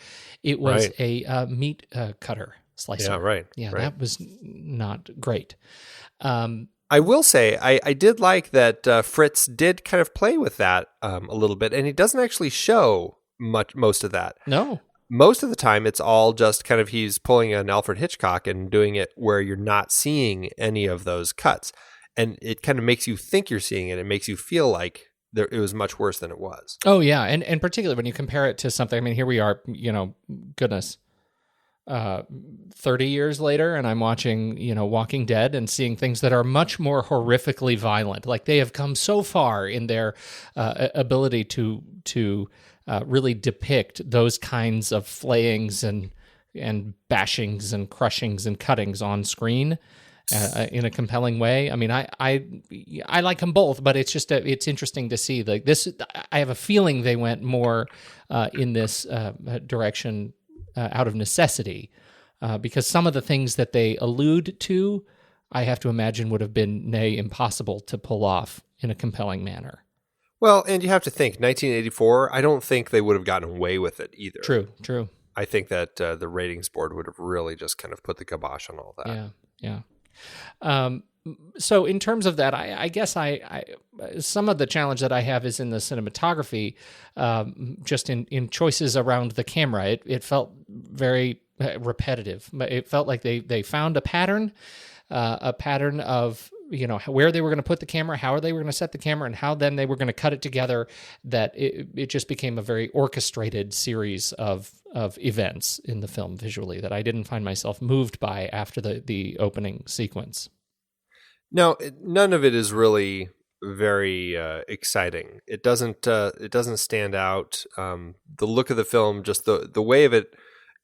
It was a meat cutter. Slicer. Yeah, right. Yeah, right. that was not great. I will say, I did like that Fritz did kind of play with that a little bit, and he doesn't actually show most of that. No. Most of the time, it's all just kind of he's pulling an Alfred Hitchcock and doing it where you're not seeing any of those cuts. And it kind of makes you think you're seeing it. It makes you feel like it was much worse than it was. Oh, yeah. And particularly when you compare it to something, I mean, here we are, goodness, 30 years later, and I'm watching, Walking Dead and seeing things that are much more horrifically violent. Like they have come so far in their ability to really depict those kinds of flayings and bashings and crushings and cuttings on screen in a compelling way. I mean, I like them both, but it's just it's interesting to see like this. I have a feeling they went more in this direction out of necessity, because some of the things that they allude to, I have to imagine would have been impossible to pull off in a compelling manner. Well, and you have to think, 1984, I don't think they would have gotten away with it either. True. I think that the ratings board would have really just kind of put the kibosh on all that. Yeah. So in terms of that, I guess I some of the challenge that I have is in the cinematography, just in choices around the camera. It felt very repetitive. It felt like they found a pattern of where they were going to put the camera, how they were going to set the camera, and how then they were going to cut it together, that it just became a very orchestrated series of events in the film visually that I didn't find myself moved by after the opening sequence. No, none of it is really very exciting. It doesn't stand out. The look of the film, just the way of it,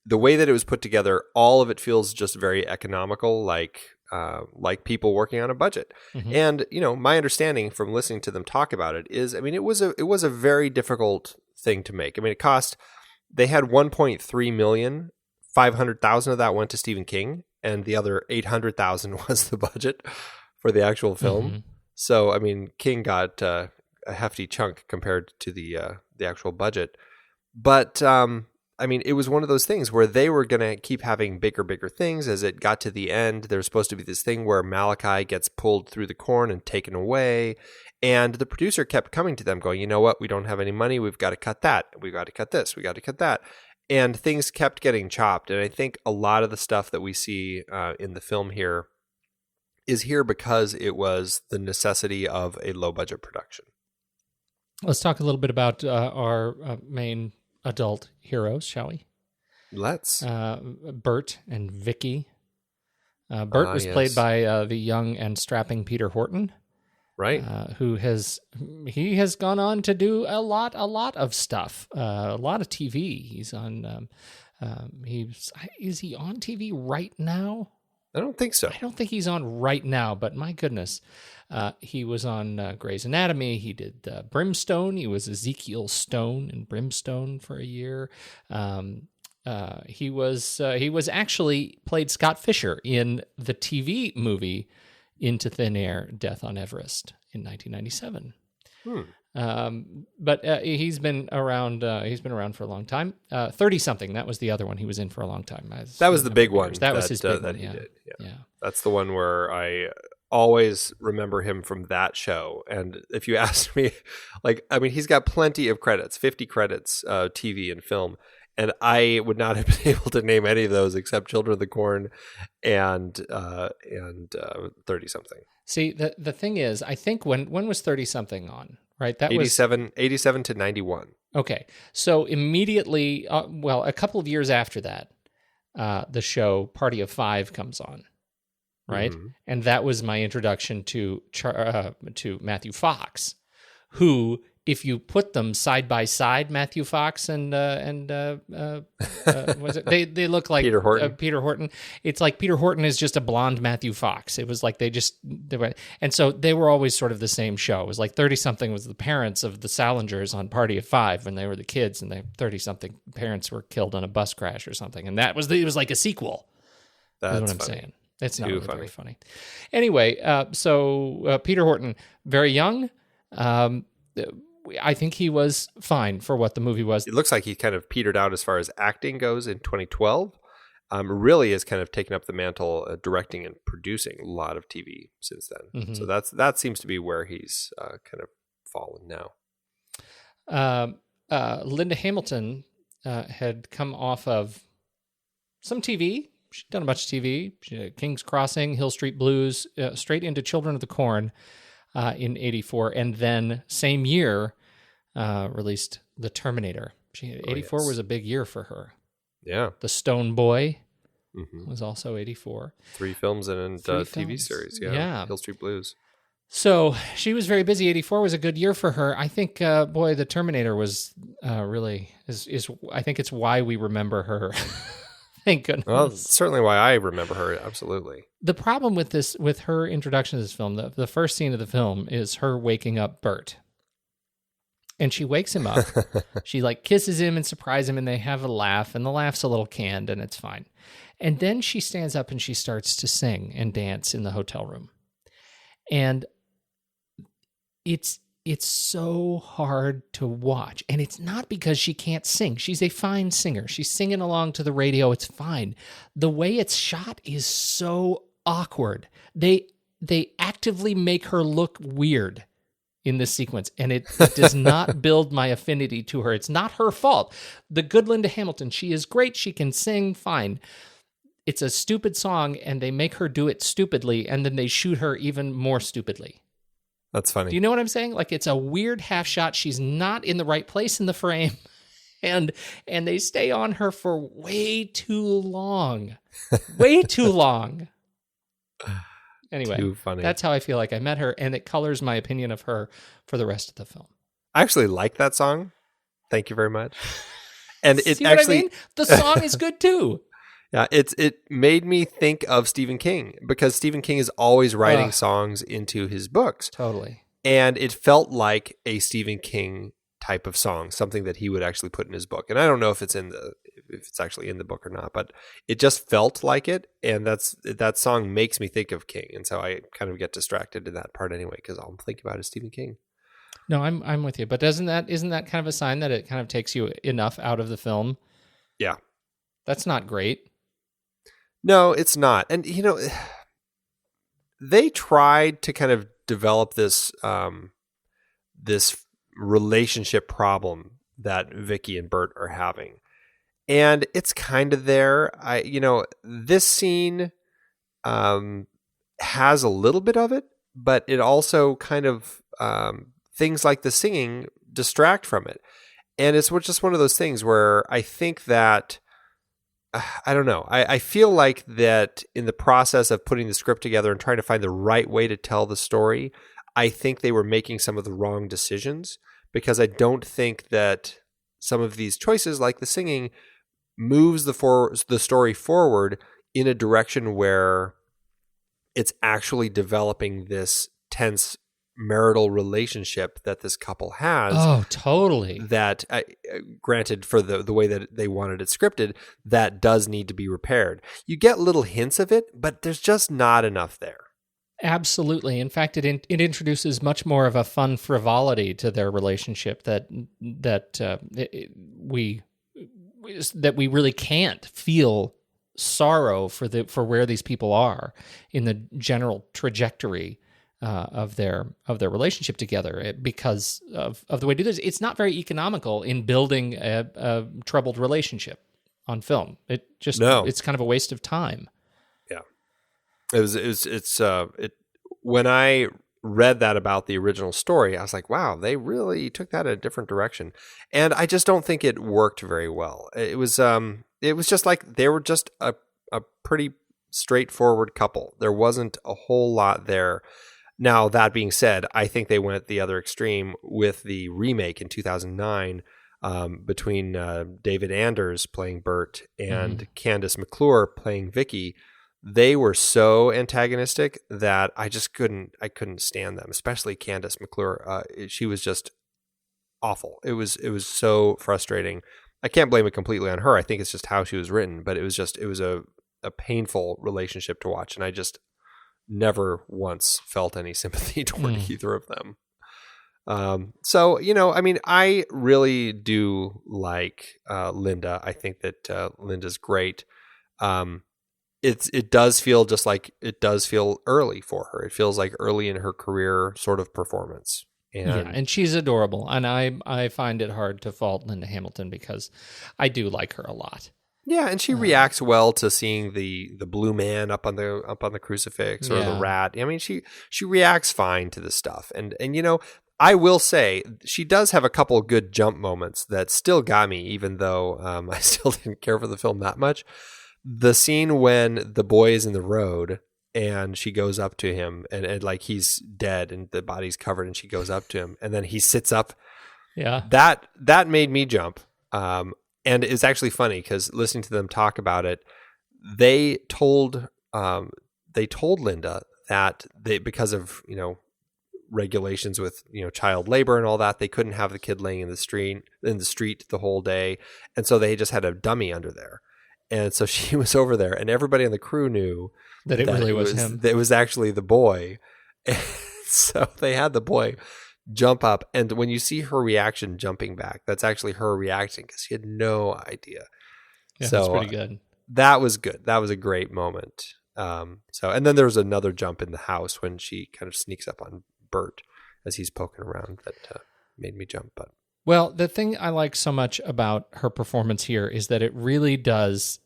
the way that it was put together, all of it feels just very economical, like people working on a budget. Mm-hmm. And my understanding from listening to them talk about it is, I mean, it was a very difficult thing to make. I mean, they had 1.3 million, 500,000 of that went to Stephen King, and the other 800,000 was the budget for the actual film. Mm-hmm. So, I mean, King got a hefty chunk compared to the actual budget. But, I mean, it was one of those things where they were going to keep having bigger things. As it got to the end, there was supposed to be this thing where Malachai gets pulled through the corn and taken away. And the producer kept coming to them going, you know what? We don't have any money. We've got to cut that. We've got to cut this. We got to cut that. And things kept getting chopped. And I think a lot of the stuff that we see in the film here is here because it was the necessity of a low-budget production. Let's talk a little bit about our main adult heroes, shall we? Let's. Bert and Vicky. Bert was played by the young and strapping Peter Horton, right? Who has gone on to do a lot of stuff, a lot of TV. He's on. Is he on TV right now? I don't think so. I don't think he's on right now, but my goodness. He was on Grey's Anatomy. He did Brimstone. He was Ezekiel Stone in Brimstone for a year. He was actually played Scott Fisher in the TV movie Into Thin Air, Death on Everest in 1997. But he's been around. He's been around for a long time. 30-something. That was the other one he was in for a long time. That was the big one. That was his big that one. He Yeah. did. Yeah. That's the one where I always remember him from that show. And if you ask me, he's got plenty of credits, 50 credits, TV and film. And I would not have been able to name any of those except Children of the Corn and 30-something. See, the thing is, I think when was 30-something on? Right, that 87 to 91. Okay, so immediately, a couple of years after that, the show Party of Five comes on, right? Mm-hmm. And that was my introduction to Matthew Fox, who if you put them side by side, Matthew Fox and was it? They look like Peter Horton. Peter Horton. It's like Peter Horton is just a blonde Matthew Fox. It was like they were, and so they were always sort of the same show. It was like 30-something was the parents of the Salingers on Party of Five when they were the kids, and the 30-something parents were killed on a bus crash or something, and it was like a sequel. That's what I'm saying. It's not really very funny. Anyway, so Peter Horton, very young. I think he was fine for what the movie was. It looks like he kind of petered out as far as acting goes in 2012. Really has kind of taken up the mantle, directing and producing a lot of TV since then. Mm-hmm. So that seems to be where he's kind of fallen now. Linda Hamilton had come off of some TV. She'd done a bunch of TV. She did King's Crossing, Hill Street Blues, straight into Children of the Corn in 1984, and then same year released The Terminator. 1984 was a big year for her. Yeah. The Stone Boy was also 1984. 3 films and TV series. Yeah. Hill Street Blues. So she was very busy. 1984 was a good year for her. I think, The Terminator was really is. I think it's why we remember her. Thank goodness. Well, certainly why I remember her. Absolutely. The problem with her introduction to this film, the first scene of the film is her waking up Bert. And she wakes him up. She like kisses him and surprises him, and they have a laugh, and the laugh's a little canned, and it's fine. And then she stands up and she starts to sing and dance in the hotel room. And it's so hard to watch. And it's not because she can't sing. She's a fine singer. She's singing along to the radio. It's fine. The way it's shot is so awkward. They actively make her look weird in this sequence, and it does not build my affinity to her. It's not her fault. The good Linda Hamilton, she is great. She can sing fine. It's a stupid song, and they make her do it stupidly, and then they shoot her even more stupidly. That's funny. Do you know what I'm saying? Like, it's a weird half shot. She's not in the right place in the frame, and they stay on her for way too long. Way too long. Anyway, too funny. That's how I feel like I met her, and it colors my opinion of her for the rest of the film. I actually like that song. Thank you very much. And it See what actually, I mean? The song is good too. Yeah, it made me think of Stephen King, because Stephen King is always writing songs into his books. Totally. And it felt like a Stephen King type of song, something that he would actually put in his book. And I don't know if it's actually in the book or not, but it just felt like it. And that song makes me think of King. And so I kind of get distracted in that part anyway, because all I'm thinking about is Stephen King. No, I'm with you. But isn't that kind of a sign that it kind of takes you enough out of the film? Yeah. That's not great. No, it's not. And, they tried to kind of develop this this relationship problem that Vicky and Bert are having. And it's kind of there. This scene has a little bit of it, but it also kind of things like the singing distract from it. And it's just one of those things where I think that I don't know. I feel like that in the process of putting the script together and trying to find the right way to tell the story, I think they were making some of the wrong decisions, because I don't think that some of these choices, like the singing, moves the story forward in a direction where it's actually developing this tense marital relationship that this couple has. Oh, totally. That, granted, for the way that they wanted it scripted, that does need to be repaired. You get little hints of it, but there's just not enough there. Absolutely. In fact, it introduces much more of a fun frivolity to their relationship that we really can't feel sorrow for where these people are in the general trajectory of their relationship together, because of the way they do this. It's not very economical in building a troubled relationship on film. It's kind of a waste of time. Yeah, it's when I read that about the original story, I was like, wow, they really took that in a different direction, and I just don't think it worked very well. It was just like they were just a pretty straightforward couple. There wasn't a whole lot there. Now, that being said, I think they went the other extreme with the remake in 2009 between David Anders playing Bert and Candace McClure playing Vicky. They were so antagonistic that I couldn't stand them, especially Candace McClure. She was just awful. It was so frustrating. I can't blame it completely on her. I think it's just how she was written, but it was a painful relationship to watch, and I just never once felt any sympathy toward either of them. So, I mean, I really do like Linda. I think that Linda's great. It does feel just like it does feel early for her. It feels like early in her career sort of performance. And she's adorable. And I find it hard to fault Linda Hamilton because I do like her a lot. Yeah, and she reacts well to seeing the blue man up on the crucifix or the rat. I mean, she reacts fine to the stuff. And I will say she does have a couple of good jump moments that still got me, even though I still didn't care for the film that much. The scene when the boy is in the road and she goes up to him and like he's dead and the body's covered and she goes up to him and then he sits up. Yeah. That made me jump. And it's actually funny because listening to them talk about it, they told Linda that because of, regulations with, child labor and all that, they couldn't have the kid laying in the street the whole day. And so they just had a dummy under there. And so she was over there and everybody on the crew knew that it really was him. That it was actually the boy. And so they had the boy jump up. And when you see her reaction jumping back, that's actually her reacting because she had no idea. Yeah, so that's pretty good. That was good. That was a great moment. And then there was another jump in the house when she kind of sneaks up on Bert as he's poking around that made me jump. But well, the thing I like so much about her performance here is that it really does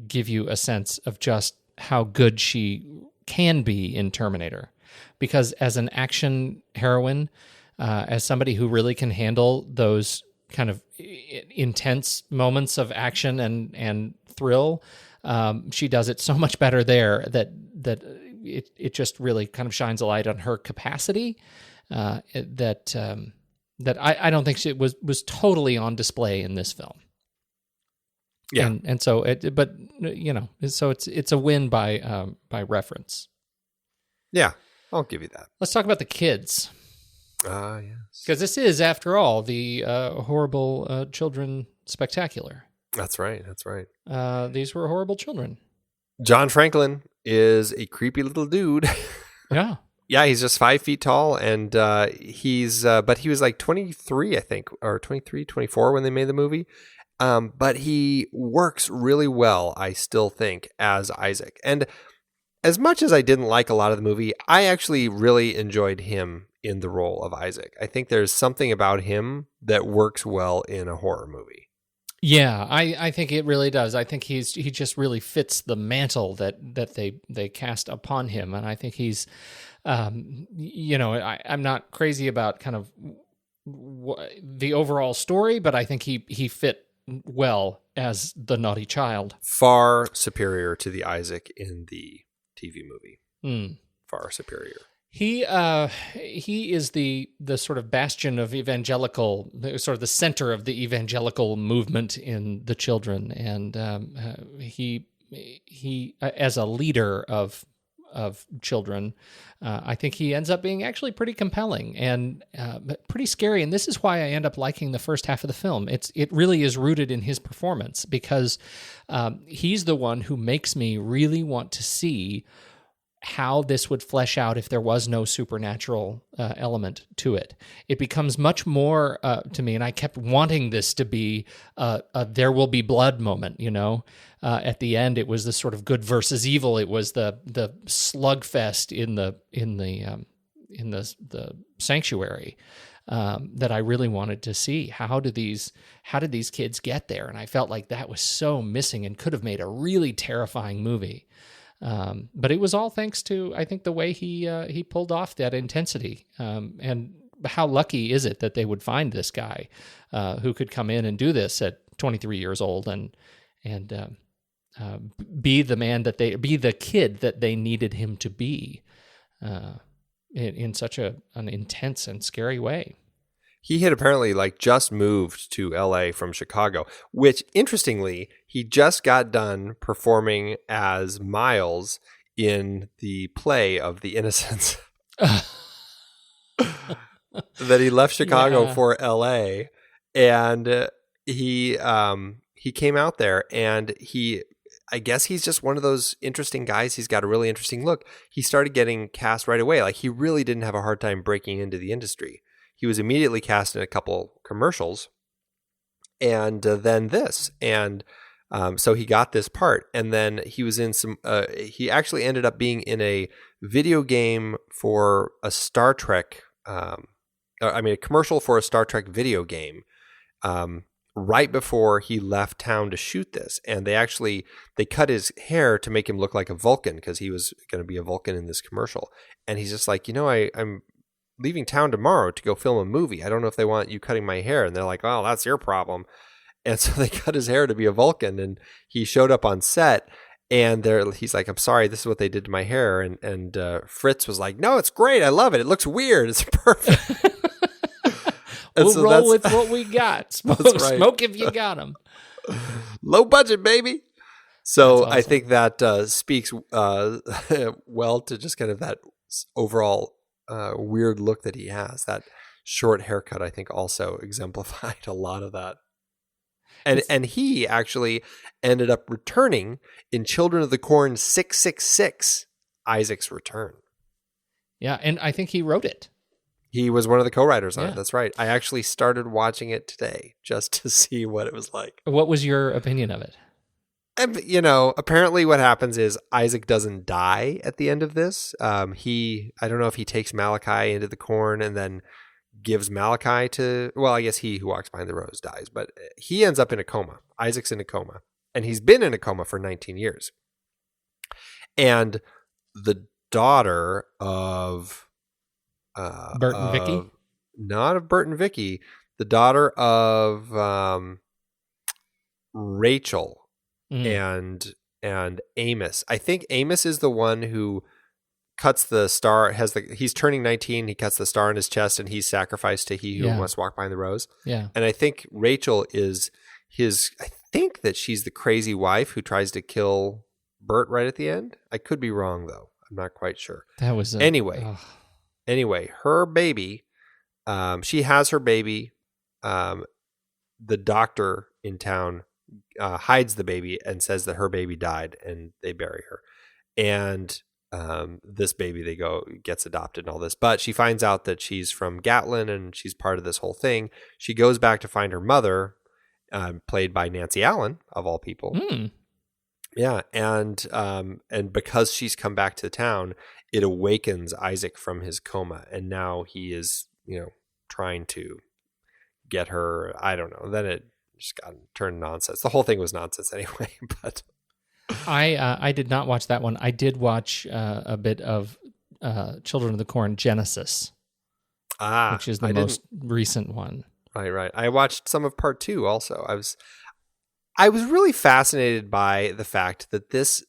give you a sense of just how good she can be in Terminator. Because as an action heroine, as somebody who really can handle those kind of intense moments of action and thrill, she does it so much better there that it just really kind of shines a light on her capacity that I don't think she was totally on display in this film. Yeah, and so so it's a win by reference. Yeah, I'll give you that. Let's talk about the kids. Yes, because this is, after all, the horrible children spectacular. That's right. These were horrible children. John Franklin is a creepy little dude. Yeah. Yeah, he's just 5 feet tall, and but he was like 23, I think, or 23, 24 when they made the movie. But he works really well, I still think, as Isaac. And as much as I didn't like a lot of the movie, I actually really enjoyed him in the role of Isaac. I think there's something about him that works well in a horror movie. Yeah, I think it really does. I think he just really fits the mantle that they cast upon him, and I think he's, I'm not crazy about kind of the overall story, but I think he fit well as the naughty child. Far superior to the Isaac in the TV movie. Far superior. He is the sort of bastion of evangelical, sort of the center of the evangelical movement in The Children, and he as a leader of children, I think he ends up being actually pretty compelling and pretty scary. And this is why I end up liking the first half of the film. It really is rooted in his performance because he's the one who makes me really want to see how this would flesh out if there was no supernatural element to it. It becomes much more to me, and I kept wanting this to be a there will be blood moment, at the end. It was the sort of good versus evil. It was the slugfest in the sanctuary that I really wanted to see. How did these kids get there? And I felt like that was so missing and could have made a really terrifying movie. But it was all thanks to, I think, the way he pulled off that intensity. And how lucky is it that they would find this guy who could come in and do this at 23 years old and be the kid that they needed him to be. in such an intense and scary way. He had apparently just moved to LA from Chicago, which interestingly, he just got done performing as Miles in the play of The Innocents. That he left Chicago for LA, and he came out there, and I guess he's just one of those interesting guys. He's got a really interesting look. He started getting cast right away. He really didn't have a hard time breaking into the industry. He was immediately cast in a couple commercials, and then this, and so he got this part. And then he was in some. He actually ended up being in a video game for a Star Trek. A commercial for a Star Trek video game. Right before he left town to shoot this, and they cut his hair to make him look like a Vulcan because he was going to be a Vulcan in this commercial. And he's just like, I'm leaving town tomorrow to go film a movie. I don't know if they want you cutting my hair. And they're like, oh, that's your problem. And so they cut his hair to be a Vulcan, and he showed up on set, and he's like, I'm sorry, this is what they did to my hair. And Fritz was like, no, it's great. I love it. It looks weird. It's perfect. We'll roll with what we got. Smoke if you got them. Low budget, baby. So awesome. I think that speaks well to just kind of that overall weird look that he has. That short haircut, I think, also exemplified a lot of that. And he actually ended up returning in Children of the Corn 666, Isaac's Return. Yeah, and I think he wrote it. He was one of the co-writers on it. That's right. I actually started watching it today just to see what it was like. What was your opinion of it? And, apparently what happens is Isaac doesn't die at the end of this. I don't know if he takes Malachai into the corn and then gives Malachai to, well, I guess he who walks behind the rose dies, but he ends up in a coma. Isaac's in a coma, and he's been in a coma for 19 years. And the daughter of Bert and Vicky? Not of Bert and Vicky. The daughter of Rachel and Amos. I think Amos is the one who cuts the star. He's turning 19. He cuts the star on his chest, and he's sacrificed to he who must walk behind the rose. Yeah. And I think Rachel is his. I think that she's the crazy wife who tries to kill Bert right at the end. I could be wrong though. I'm not quite sure. That was Anyway, her baby, she has her baby. The doctor in town hides the baby and says that her baby died, and they bury her. And this baby, gets adopted and all this. But she finds out that she's from Gatlin and she's part of this whole thing. She goes back to find her mother, played by Nancy Allen, of all people. Mm. Yeah, and because she's come back to town, it awakens Isaac from his coma, and now he is, trying to get her. I don't know. Then it just got turned nonsense. The whole thing was nonsense anyway. But I did not watch that one. I did watch a bit of Children of the Corn Genesis, which is the most recent one. Right. I watched some of part 2 also. I was really fascinated by the fact that this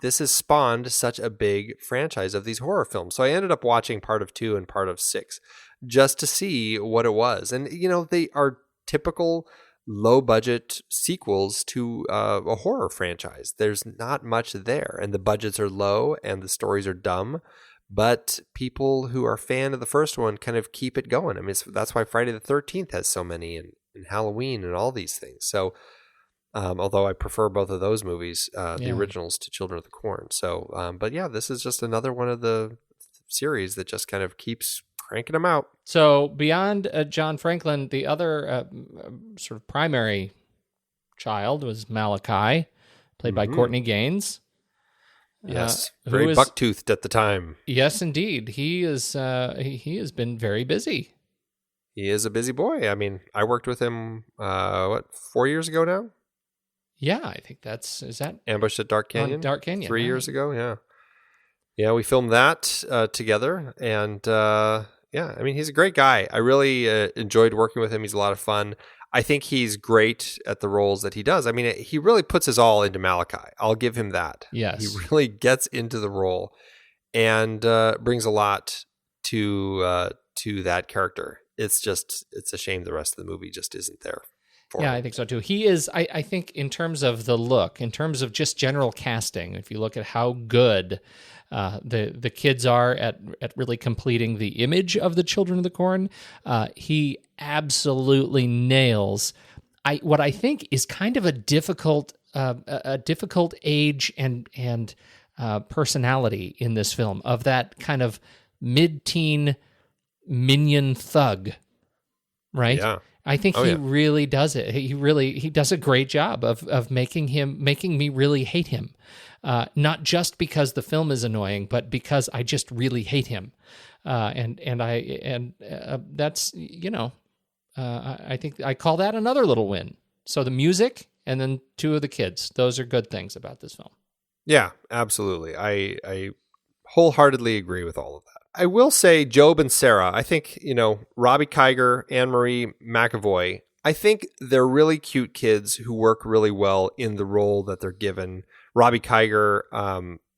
has spawned such a big franchise of these horror films. So I ended up watching part of 2 and part of 6 just to see what it was. And, they are typical low-budget sequels to a horror franchise. There's not much there, and the budgets are low, and the stories are dumb. But people who are a fan of the first one kind of keep it going. I mean, that's why Friday the 13th has so many, and Halloween and all these things. So although I prefer both of those movies, the originals, to Children of the Corn. So, but yeah, this is just another one of the series that just kind of keeps cranking them out. So beyond John Franklin, the other sort of primary child was Malachai, played by Courtney Gains. Yes, very buck-toothed at the time. Yes, indeed. He is. He has been very busy. He is a busy boy. I mean, I worked with him, 4 years ago now? Yeah, I think is that Ambush at Dark Canyon? Dark Canyon. 3 years ago, yeah. Yeah, we filmed that together, and I mean, he's a great guy. I really enjoyed working with him. He's a lot of fun. I think he's great at the roles that he does. I mean, he really puts his all into Malachai. I'll give him that. Yes. He really gets into the role and brings a lot to that character. It's a shame the rest of the movie just isn't there for him. I think so too. He is, I think, in terms of the look, in terms of just general casting, if you look at how good the kids are at really completing the image of the Children of the Corn, he absolutely nails what I think is kind of a difficult age and personality in this film, of that kind of mid-teen minion thug, right? Yeah. I think he really does it. He does a great job of making me really hate him. Not just because the film is annoying, but because I just really hate him. That's, I think I call that another little win. So the music and then two of the kids, those are good things about this film. Yeah, absolutely. I wholeheartedly agree with all of that. I will say Job and Sarah, I think, Robbie Kiger, Anne-Marie McAvoy, I think they're really cute kids who work really well in the role that they're given. Robbie Kiger,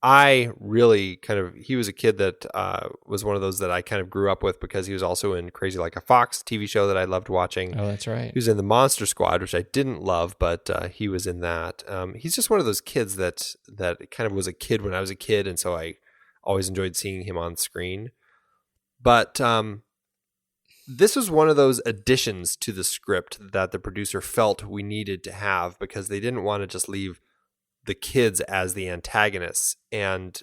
I really he was a kid that was one of those that I kind of grew up with because he was also in Crazy Like a Fox TV show that I loved watching. Oh, that's right. He was in the Monster Squad, which I didn't love, but he was in that. He's just one of those kids that kind of was a kid when I was a kid, and so I always enjoyed seeing him on screen. But this was one of those additions to the script that the producer felt we needed to have, because they didn't want to just leave the kids as the antagonists and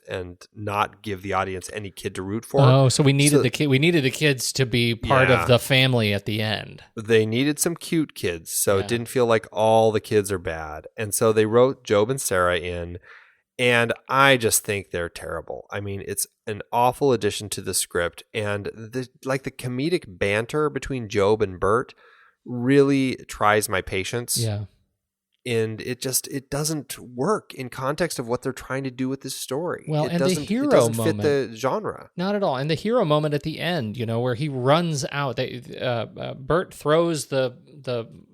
not give the audience any kid to root for. Oh, so we needed the kids to be part of the family at the end. They needed some cute kids, so it didn't feel like all the kids are bad. And so they wrote Job and Sarah in, and I just think they're terrible. I mean, it's an awful addition to the script, and the comedic banter between Job and Bert really tries my patience. Yeah. And it doesn't work in context of what they're trying to do with this story. Well, it and doesn't fit the genre. Not at all. And the hero moment at the end, where he runs out. Bert throws the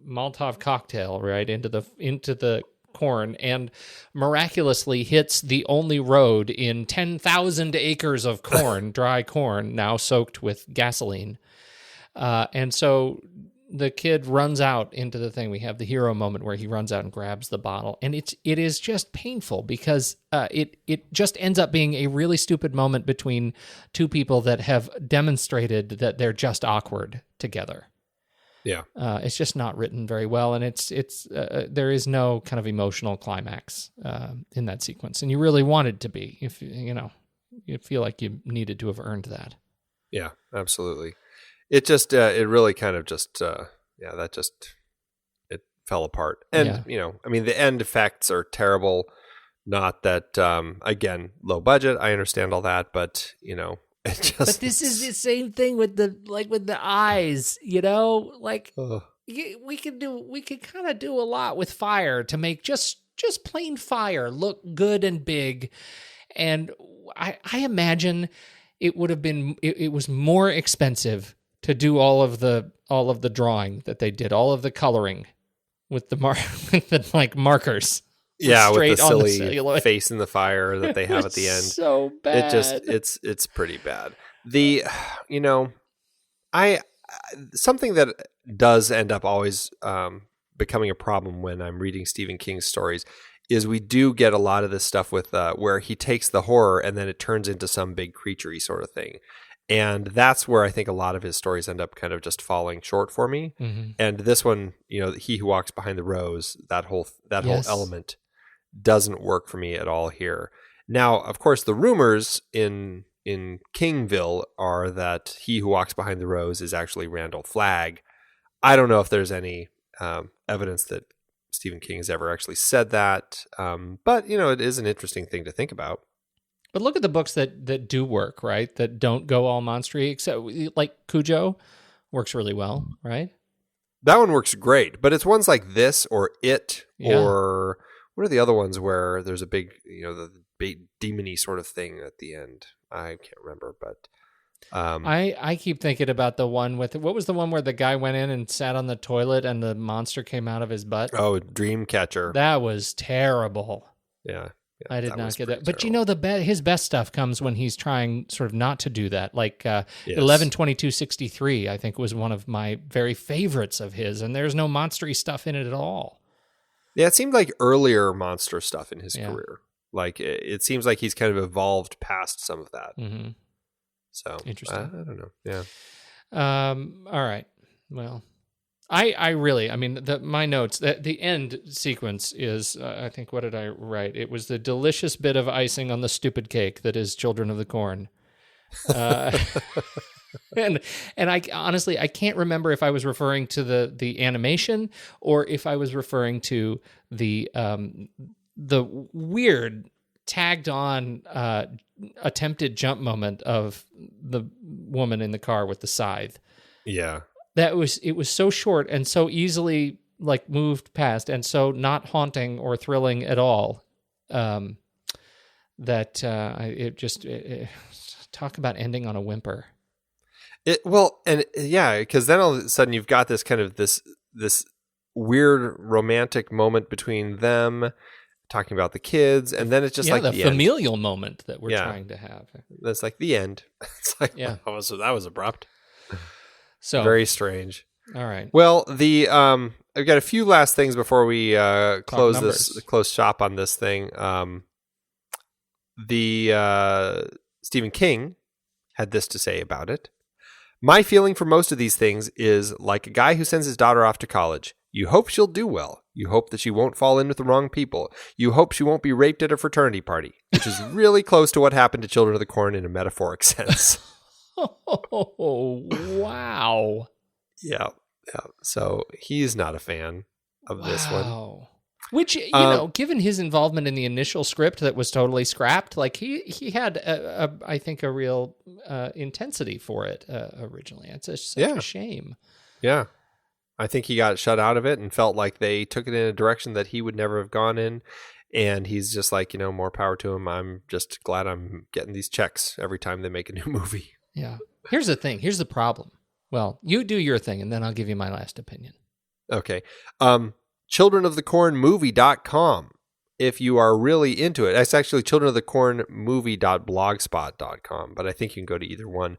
Molotov cocktail right into the corn and miraculously hits the only road in 10,000 acres of corn, dry corn, now soaked with gasoline. And so the kid runs out into the thing. We have the hero moment where he runs out and grabs the bottle, and it is just painful because it just ends up being a really stupid moment between two people that have demonstrated that they're just awkward together. Yeah, it's just not written very well, and it's there is no kind of emotional climax in that sequence, and you really wanted to be. If you feel like you needed to have earned that. Yeah, absolutely. It just, it really kind of just, it fell apart. And, the end effects are terrible. Not that, again, low budget. I understand all that, but, it just. But this is the same thing with the eyes, we could kind of do a lot with fire to make just plain fire look good and big. And I imagine it would have been, it was more expensive to do all of the drawing that they did, all of the coloring with the markers. Yeah, with the silly face in the fire that they have at the end. So bad. It's pretty bad. Something that does end up always becoming a problem when I'm reading Stephen King's stories is we do get a lot of this stuff with where he takes the horror and then it turns into some big creature-y sort of thing. And that's where I think a lot of his stories end up kind of just falling short for me. Mm-hmm. And this one, He Who Walks Behind the Rose, that whole element doesn't work for me at all here. Now, of course, the rumors in Kingville are that He Who Walks Behind the Rose is actually Randall Flagg. I don't know if there's any evidence that Stephen King has ever actually said that. But, it is an interesting thing to think about. But look at the books that do work, right? That don't go all monstery, except like Cujo works really well, right? That one works great, but it's ones like this or It or what are the other ones where there's a big, the big demon-y sort of thing at the end? I can't remember, but I keep thinking about the one with, what was the one where the guy went in and sat on the toilet and the monster came out of his butt? Oh, Dreamcatcher. That was terrible. Yeah. I did not was get that. pretty But you know, his best stuff comes when he's trying sort of not to do that. Like 11/22/63, I think, was one of my very favorites of his, and there's no monstery stuff in it at all. Yeah, it seemed like earlier monster stuff in his career. Like it seems like he's kind of evolved past some of that. Mm-hmm. So interesting. I don't know. Yeah. All right. Well, I really, I mean, my notes, the end sequence is, I think, what did I write? It was the delicious bit of icing on the stupid cake that is Children of the Corn. And I honestly, I can't remember if I was referring to the animation or if I was referring to the weird tagged on attempted jump moment of the woman in the car with the scythe. Yeah. It was so short and so easily like moved past and so not haunting or thrilling at all. That talk about ending on a whimper. Because then all of a sudden you've got this kind of this weird romantic moment between them talking about the kids, and then it's just like the the familial moment that we're trying to have. That's like the end. It's like that was abrupt. So very strange. All right. Well, I've got a few last things before we close shop on this thing. Stephen King had this to say about it. My feeling for most of these things is like a guy who sends his daughter off to college. You hope she'll do well. You hope that she won't fall in with the wrong people. You hope she won't be raped at a fraternity party, which is really close to what happened to Children of the Corn in a metaphoric sense. Oh, wow. Yeah. So he's not a fan of this one. Which, given his involvement in the initial script that was totally scrapped, like he had, I think, a real intensity for it originally. It's such a shame. Yeah. I think he got shut out of it and felt like they took it in a direction that he would never have gone in. And he's just like, more power to him. I'm just glad I'm getting these checks every time they make a new movie. Yeah. Here's the thing. Here's the problem. Well, you do your thing, and then I'll give you my last opinion. Okay. childrenofthecornmovie.com. If you are really into it, it's actually childrenofthecornmovie.blogspot.com, but I think you can go to either one.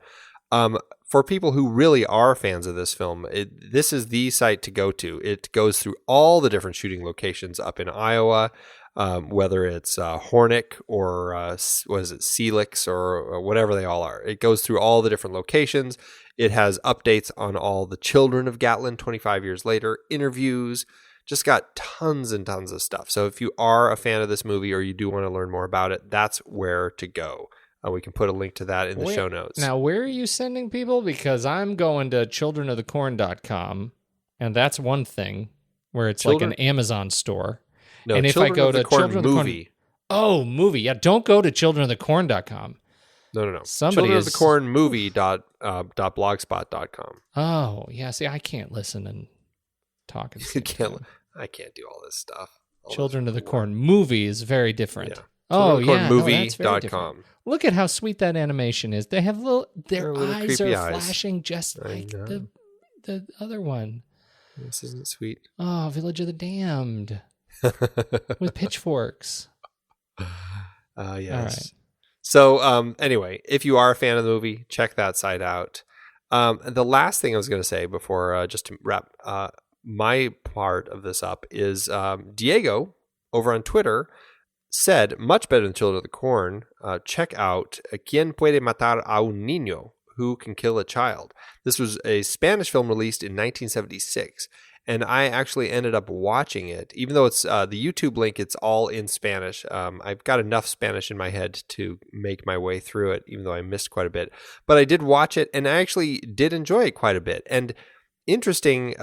For people who really are fans of this film, this is the site to go to. It goes through all the different shooting locations up in Iowa, whether it's Hornick or Celix or whatever they all are. It goes through all the different locations. It has updates on all the children of Gatlin 25 years later, interviews, just got tons and tons of stuff. So if you are a fan of this movie or you do want to learn more about it, that's where to go. We can put a link to that in the show notes. Now, where are you sending people? Because I'm going to childrenofthecorn.com, and that's one thing where it's like an Amazon store. No, and if I go to Children of the Corn movie. Movie. Yeah, don't go to childrenofthecorn.com. No. Somebody is childrenofthecornmovie.blogspot.com. Oh, yeah. See, I can't listen and talk. I can't do all this stuff. Children of the Corn movie is very different. Yeah. Childrenofthecornmovie.com. Look at how sweet that animation is. They have their eyes are flashing just like the other one. This isn't sweet. Oh, Village of the Damned with pitchforks. Yes. All right. So anyway, if you are a fan of the movie, check that site out. The last thing I was going to say before, just to wrap my part of this up, is Diego over on Twitter said, much better than Children of the Corn, check out ¿Quién puede matar a un niño? Who Can Kill a Child? This was a Spanish film released in 1976, and I actually ended up watching it. Even though it's the YouTube link, it's all in Spanish. I've got enough Spanish in my head to make my way through it, even though I missed quite a bit. But I did watch it, and I actually did enjoy it quite a bit. And interesting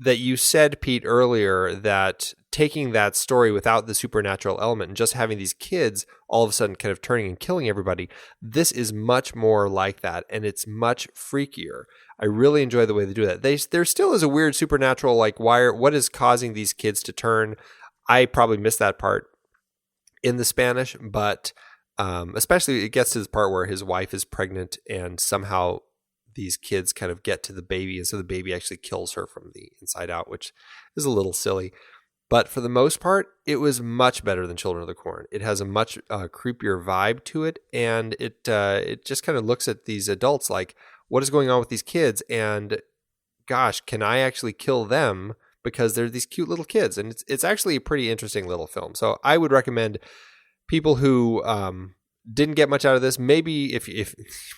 that you said, Pete, earlier, that taking that story without the supernatural element and just having these kids all of a sudden kind of turning and killing everybody, this is much more like that, and it's much freakier. I really enjoy the way they do that. There still is a weird supernatural, like, what is causing these kids to turn? I probably missed that part in the Spanish, but especially it gets to the part where his wife is pregnant and somehow these kids kind of get to the baby, and so the baby actually kills her from the inside out, which is a little silly. But for the most part, it was much better than Children of the Corn. It has a much creepier vibe to it, and it just kind of looks at these adults like, what is going on with these kids? And gosh, can I actually kill them because they're these cute little kids? And it's actually a pretty interesting little film. So I would recommend people who didn't get much out of this, maybe if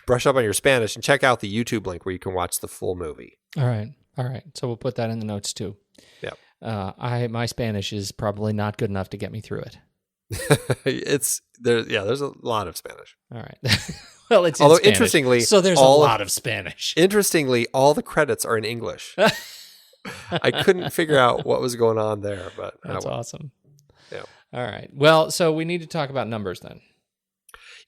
brush up on your Spanish and check out the YouTube link where you can watch the full movie. All right. So we'll put that in the notes too. Yeah. My Spanish is probably not good enough to get me through it. There's a lot of Spanish. All right. Well, it's although in Spanish, interestingly, so there's a lot of Spanish. Interestingly, all the credits are in English. I couldn't figure out what was going on there, but that's awesome. Yeah. All right. Well, so we need to talk about numbers then.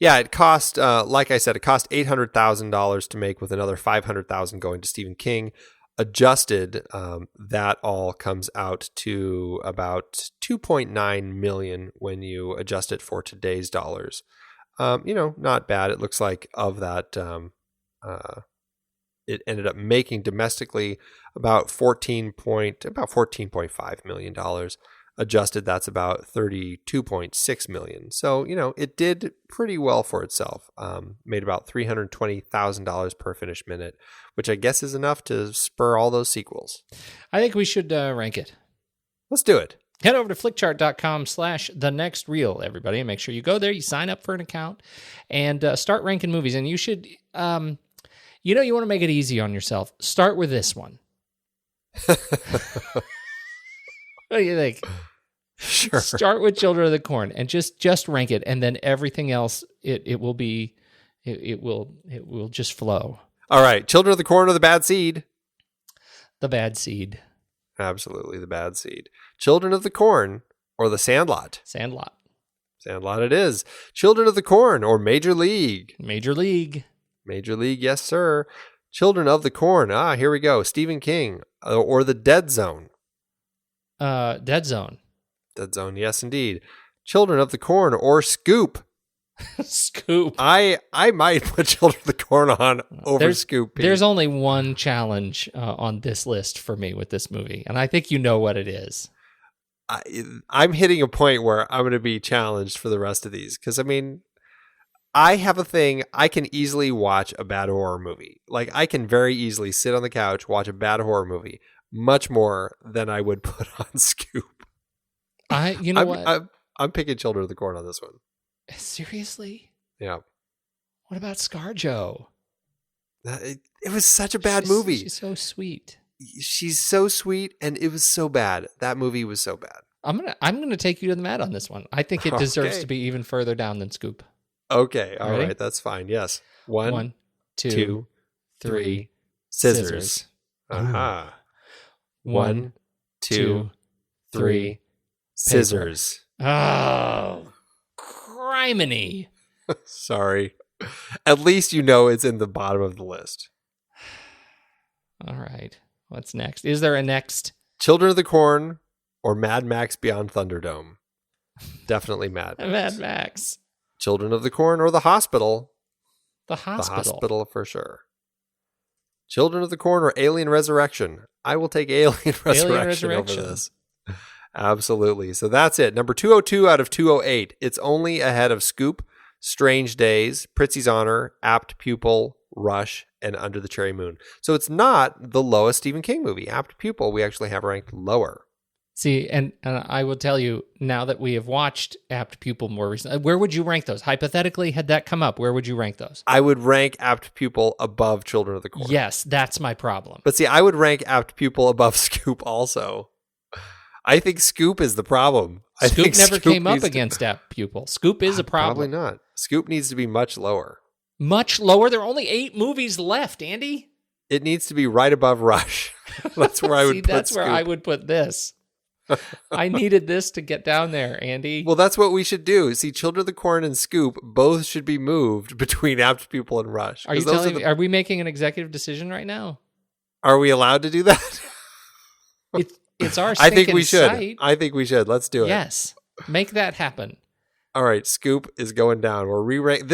Yeah, it cost, like I said, it cost $800,000 to make, with another $500,000 going to Stephen King. Adjusted, that all comes out to about $2.9 million when you adjust it for today's dollars. Not bad. It looks like of that, it ended up making domestically about $14.5 million. Adjusted, that's about $32.6 million. So, it did pretty well for itself. Made about $320,000 per finished minute, which I guess is enough to spur all those sequels. I think we should rank it. Let's do it. Head over to flickchart.com/thenextreel, everybody, and make sure you go there, you sign up for an account, and start ranking movies. And you should, you want to make it easy on yourself. Start with this one. What do you think? Sure. Start with Children of the Corn and just rank it, and then everything else it will just flow. All right, Children of the Corn or the Bad Seed? The Bad Seed. Absolutely, the Bad Seed. Children of the Corn or the Sandlot? Sandlot. Sandlot it is. Children of the Corn or Major League? Major League. Major League, yes sir. Children of the Corn. Here we go. Stephen King or the Dead Zone? Dead Zone. Dead Zone, yes indeed. Children of the Corn or Scoop? Scoop. I might put Children of the Corn on over Scoop. Pete. There's only one challenge on this list for me with this movie, and I think you know what it is. I'm hitting a point where I'm going to be challenged for the rest of these because, I have a thing. I can easily watch a bad horror movie. Like, I can very easily sit on the couch, watch a bad horror movie, much more than I would put on Scoop. What? I'm picking Children of the Corn on this one. Seriously? Yeah. What about ScarJo? It was such a bad movie. She's so sweet. She's so sweet, and it was so bad. That movie was so bad. I'm gonna take you to the mat on this one. I think it deserves to be even further down than Scoop. Okay, all right, that's fine. Yes. One, two, three. Scissors. Aha. 1, 2, 3. Scissors. Oh, criminy. Sorry. At least it's in the bottom of the list. All right. What's next? Is there a next? Children of the Corn or Mad Max Beyond Thunderdome? Definitely Mad Max. Mad Max. Children of the Corn or The Hospital? The Hospital. The Hospital for sure. Children of the Corn or Alien Resurrection? I will take Alien Resurrection over this. Absolutely. So that's it. Number 202 out of 208. It's only ahead of Scoop, Strange Days, Pritzi's Honor, Apt Pupil, Rush, and Under the Cherry Moon. So it's not the lowest Stephen King movie. Apt Pupil we actually have ranked lower. See, and I will tell you, now that we have watched Apt Pupil more recently, where would you rank those? Hypothetically, had that come up, where would you rank those? I would rank Apt Pupil above Children of the Corn. Yes, that's my problem. But see, I would rank Apt Pupil above Scoop also. I think Scoop is the problem. Scoop never came up against Apt Pupil. Scoop is a problem. Probably not. Scoop needs to be much lower. Much lower? There are only 8 movies left, Andy. It needs to be right above Rush. That's where I would put that's Scoop. Where I would put this. I needed this to get down there, Andy. Well, that's what we should do. See, Children of the Corn and Scoop both should be moved between Apt Pupil and Rush. Are you telling me? Are we making an executive decision right now? Are we allowed to do that? It's our I think we should. site. I think we should. Let's do it. Yes. Make that happen. All right, Scoop is going down. We're re-rank.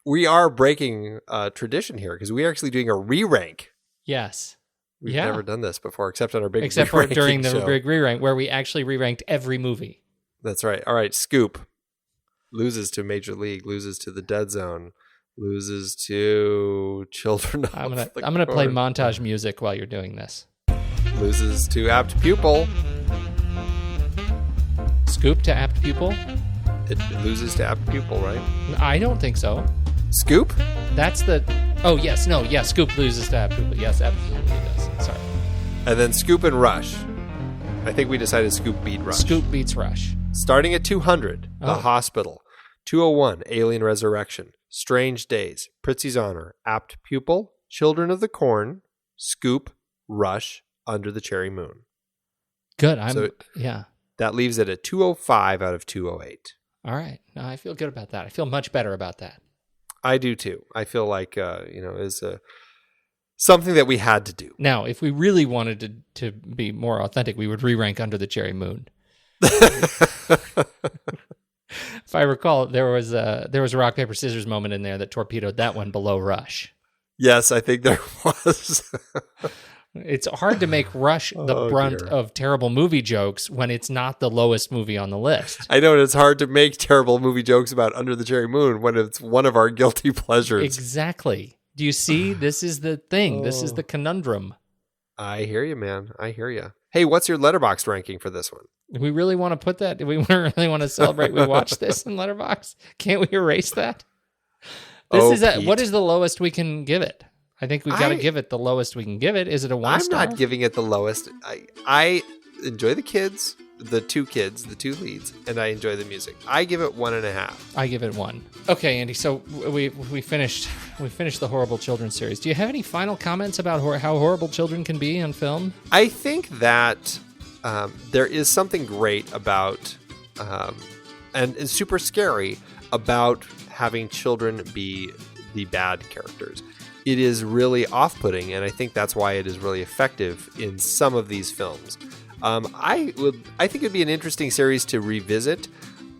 We are breaking tradition here because we're actually doing a re-rank. Yes. We've Yeah. never done this before, except on our big Except for re-ranking during the show. big re-rank, where we actually re-ranked every movie. That's right. All right, Scoop loses to Major League, loses to The Dead Zone, loses to Children of I'm the gonna play Corn, montage music while you're doing this. loses to Apt Pupil. Scoop to Apt Pupil? It loses to Apt Pupil, right? I don't think so. Scoop? That's the... Oh, yes. No, yes. Scoop loses to Apt Pupil. Yes, Apt Pupil does. Sorry. And then Scoop and Rush. I think we decided Scoop beat Rush. Scoop beats Rush. Starting at 200, Oh. The Hospital. 201, Alien Resurrection. Strange Days, Pritzi's Honor, Apt Pupil, Children of the Corn, Scoop, Rush, Under the Cherry Moon. Good. Yeah. That leaves it at 205 out of 208. All right. No, I feel good about that. I feel much better about that. I do too. I feel like is something that we had to do. Now, if we really wanted to be more authentic, we would re-rank Under the Cherry Moon. If I recall, there was a rock paper scissors moment in there that torpedoed that one below Rush. Yes, I think there was. It's hard to make Rush the brunt of terrible movie jokes when it's not the lowest movie on the list. I know it's hard to make terrible movie jokes about Under the Cherry Moon when it's one of our guilty pleasures. Exactly. Do you see? This is the thing. This is the conundrum. I hear you, man. I hear you. Hey, what's your Letterboxd ranking for this one? Do we really want to put that? Do we really want to celebrate we watched this in Letterboxd? Can't we erase that? Pete. What is the lowest we can give it? I think we've got to give it the lowest we can give it. Is it a 1 star? I'm not giving it the lowest. I enjoy the two leads, and I enjoy the music. I give it 1.5. I give it 1. Okay, Andy. So we finished the Horrible Children series. Do you have any final comments about how horrible children can be on film? I think that there is something great about, and is super scary about having children be the bad characters. It is really off-putting, and I think that's why it is really effective in some of these films. I think it'd be an interesting series to revisit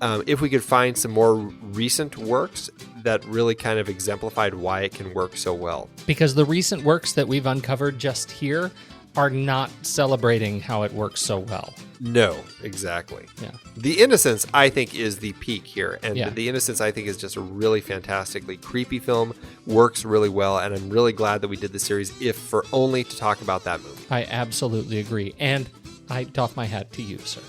if we could find some more recent works that really kind of exemplified why it can work so well. Because the recent works that we've uncovered just here are not celebrating how it works so well. No, exactly. Yeah. The Innocents, I think, is the peak here. And Yeah. The Innocents, I think, is just a really fantastically creepy film. Works really well. And I'm really glad that we did the series, if for only to talk about that movie. I absolutely agree. And I doff my hat to you, sir.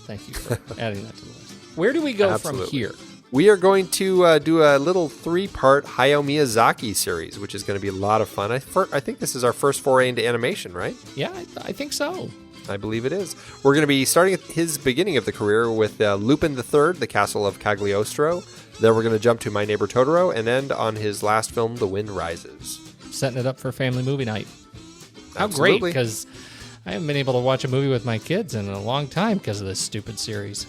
Thank you for adding that to the list. Where do we go Absolutely. from here? We are going to do a little 3-part Hayao Miyazaki series, which is going to be a lot of fun. I think this is our first foray into animation, right? Yeah, I think so. I believe it is. We're going to be starting at his beginning of the career with Lupin III, The Castle of Cagliostro. Then we're going to jump to My Neighbor Totoro and end on his last film, The Wind Rises. Setting it up for family movie night. How Absolutely. great, because I haven't been able to watch a movie with my kids in a long time because of this stupid series.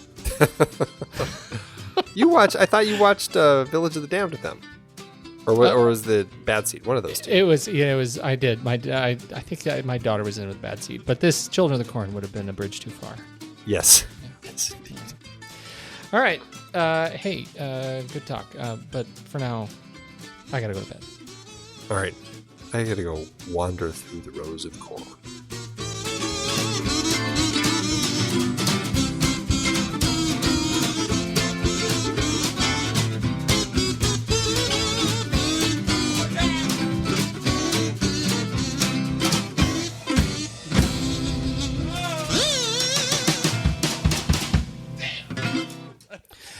I thought you watched Village of the Damned with them. Or was the Bad Seed? One of those two. It was. I did. I think my daughter was in with Bad Seed, but this Children of the Corn would have been a bridge too far. Yes. Yes, indeed. All right. Hey, good talk. But for now, I gotta go to bed. All right. I got to go wander through the rows of corn.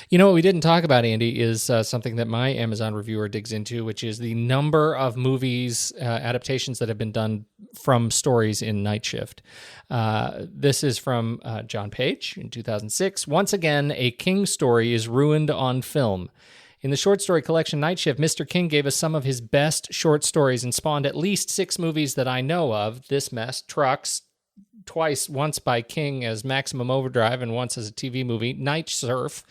You know what we didn't talk about, Andy, is something that my Amazon reviewer digs into, which is the number of movies, adaptations that have been done from stories in Night Shift. This is from John Page in 2006. Once again, a King story is ruined on film. In the short story collection Night Shift, Mr. King gave us some of his best short stories and spawned at least 6 movies that I know of. This Mess, Trucks, twice, once by King as Maximum Overdrive and once as a TV movie, Night Surf,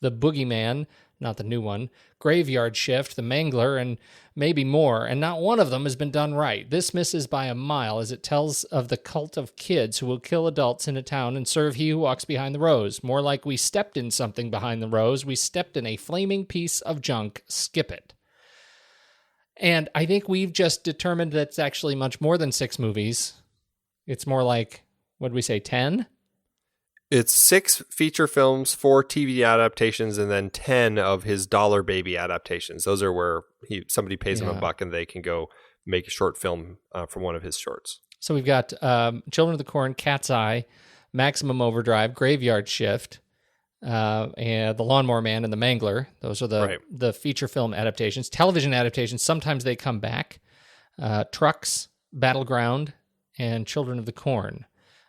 The Boogeyman, not the new one, Graveyard Shift, The Mangler, and maybe more, and not one of them has been done right. This misses by a mile as it tells of the cult of kids who will kill adults in a town and serve he who walks behind the rose. More like we stepped in something behind the rose. We stepped in a flaming piece of junk. Skip it. And I think we've just determined that's actually much more than 6 movies. It's more like, what did we say, 10? It's 6 feature films, 4 TV adaptations, and then 10 of his Dollar Baby adaptations. Those are where somebody pays him $1 and they can go make a short film from one of his shorts. So we've got Children of the Corn, Cat's Eye, Maximum Overdrive, Graveyard Shift, and The Lawnmower Man and The Mangler. Those are the feature film adaptations. Television adaptations, sometimes they come back. Trucks, Battleground, and Children of the Corn.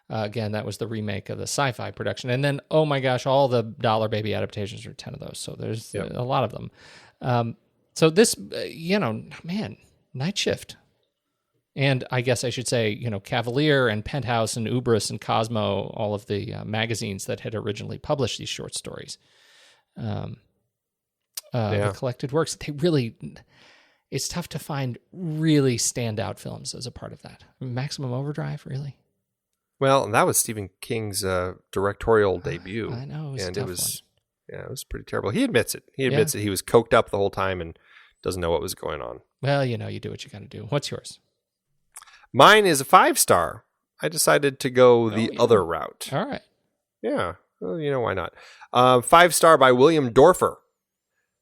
Again, that was the remake of the Syfy production. And then, oh my gosh, all the Dollar Baby adaptations are 10 of those. So there's a lot of them. So this, man, Night Shift. And I guess I should say, Cavalier and Penthouse and Ubris and Cosmo, all of the magazines that had originally published these short stories. The collected works, it's tough to find really standout films as a part of that. Maximum Overdrive, really? Well, that was Stephen King's directorial debut. I know, it was it was pretty terrible. He admits it. He admits that he was coked up the whole time and doesn't know what was going on. Well, you do what you got to do. What's yours? Mine is a 5-star. I decided to go the other route. All right. Yeah. Well, why not? 5-star by William Dorfer,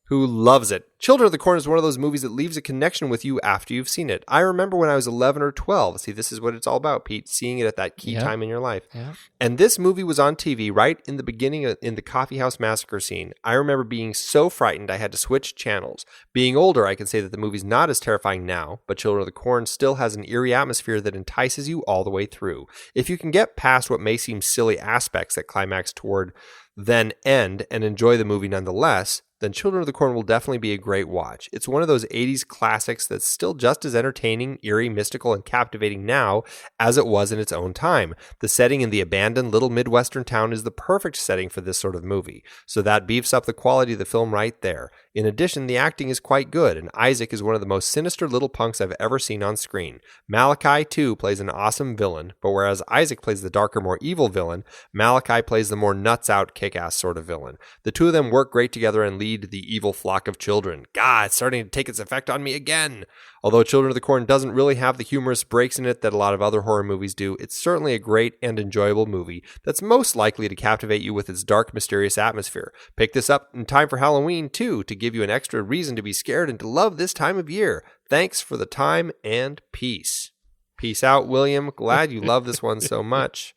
who loves it. Children of the Corn is one of those movies that leaves a connection with you after you've seen it. I remember when I was 11 or 12. See, this is what it's all about, Pete, seeing it at that key time in your life. Yeah. And this movie was on TV right in the beginning in the coffee house massacre scene. I remember being so frightened I had to switch channels. Being older, I can say that the movie's not as terrifying now, but Children of the Corn still has an eerie atmosphere that entices you all the way through. If you can get past what may seem silly aspects that climax toward then end and enjoy the movie nonetheless, then Children of the Corn will definitely be a great watch. It's one of those 80s classics that's still just as entertaining, eerie, mystical, and captivating now as it was in its own time. The setting in the abandoned little Midwestern town is the perfect setting for this sort of movie, so that beefs up the quality of the film right there. In addition, the acting is quite good, and Isaac is one of the most sinister little punks I've ever seen on screen. Malachai, too, plays an awesome villain, but whereas Isaac plays the darker, more evil villain, Malachai plays the more nuts-out, kick-ass sort of villain. The two of them work great together and lead the evil flock of children. God, it's starting to take its effect on me again. Although Children of the Corn doesn't really have the humorous breaks in it that a lot of other horror movies do, it's certainly a great and enjoyable movie that's most likely to captivate you with its dark, mysterious atmosphere. Pick this up in time for Halloween, too, to give you an extra reason to be scared and to love this time of year. Thanks for the time and peace. Peace out, William. Glad you love this one so much.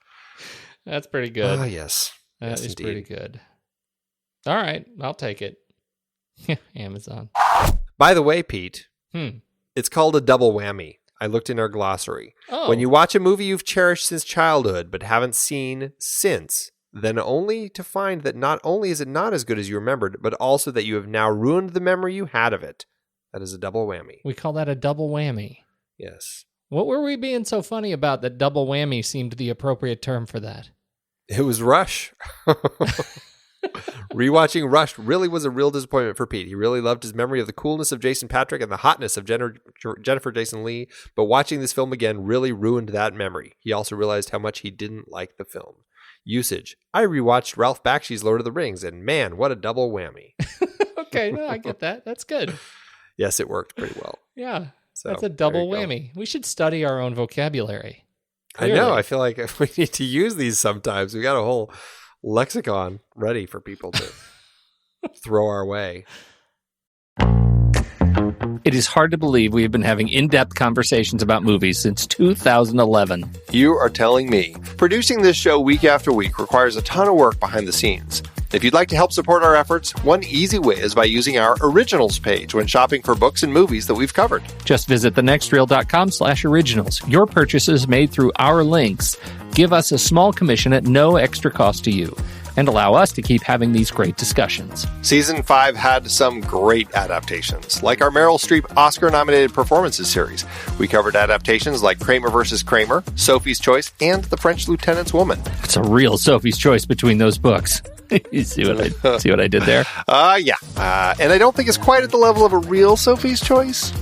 That's pretty good. Ah, yes. That is indeed. pretty good. All right, I'll take it. Amazon. By the way, Pete, It's called a double whammy. I looked in our glossary. Oh. When you watch a movie you've cherished since childhood but haven't seen since, then only to find that not only is it not as good as you remembered, but also that you have now ruined the memory you had of it. That is a double whammy. We call that a double whammy. Yes. What were we being so funny about that double whammy seemed the appropriate term for that? It was Rush. Rewatching Rush really was a real disappointment for Pete. He really loved his memory of the coolness of Jason Patrick and the hotness of Jennifer Jason Leigh, but watching this film again really ruined that memory. He also realized how much he didn't like the film. Usage. I rewatched Ralph Bakshi's Lord of the Rings, and man, what a double whammy. Okay, no, I get that. That's good. Yes, it worked pretty well. Yeah, So, that's a double there you go. whammy. We should study our own vocabulary. I know. I feel like we need to use these sometimes. We got a whole lexicon ready for people to throw our way. It is hard to believe we have been having in-depth conversations about movies since 2011. You are telling me. Producing this show week after week requires a ton of work behind the scenes. If you'd like to help support our efforts, one easy way is by using our originals page when shopping for books and movies that we've covered. Just visit thenextreel.com/originals. Your purchases made through our links give us a small commission at no extra cost to you and allow us to keep having these great discussions. Season 5 had some great adaptations, like our Meryl Streep Oscar-nominated performances series. We covered adaptations like Kramer vs. Kramer, Sophie's Choice, and The French Lieutenant's Woman. It's a real Sophie's Choice between those books. You see what I did there? Yeah. And I don't think it's quite at the level of a real Sophie's Choice.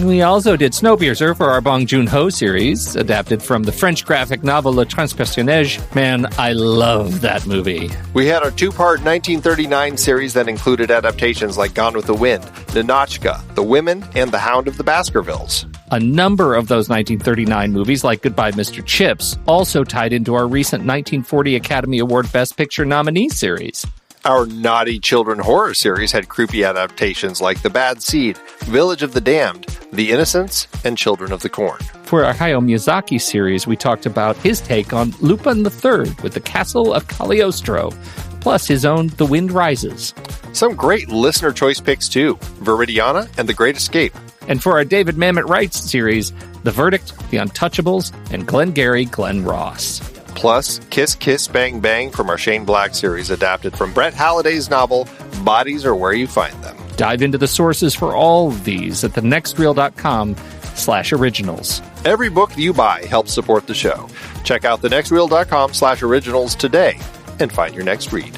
We also did Snowpiercer for our Bong Joon-ho series, adapted from the French graphic novel Le Transpersonnage. Man, I love that movie. We had our two-part 1939 series that included adaptations like Gone with the Wind, Ninotchka, The Women, and The Hound of the Baskervilles. A number of those 1939 movies, like Goodbye, Mr. Chips, also tied into our recent 1940 Academy Award Best Picture nominee series. Our naughty children horror series had creepy adaptations like The Bad Seed, Village of the Damned, The Innocents, and Children of the Corn. For our Hayao Miyazaki series, we talked about his take on Lupin III with The Castle of Cagliostro, plus his own The Wind Rises. Some great listener choice picks too, Viridiana and The Great Escape. And for our David Mamet Wright series, The Verdict, The Untouchables, and Glengarry Glen Ross. Plus, Kiss Kiss Bang Bang from our Shane Black series adapted from Brett Halliday's novel, Bodies Are Where You Find Them. Dive into the sources for all of these at thenextreel.com/originals. Every book you buy helps support the show. Check out thenextreel.com/originals today and find your next read.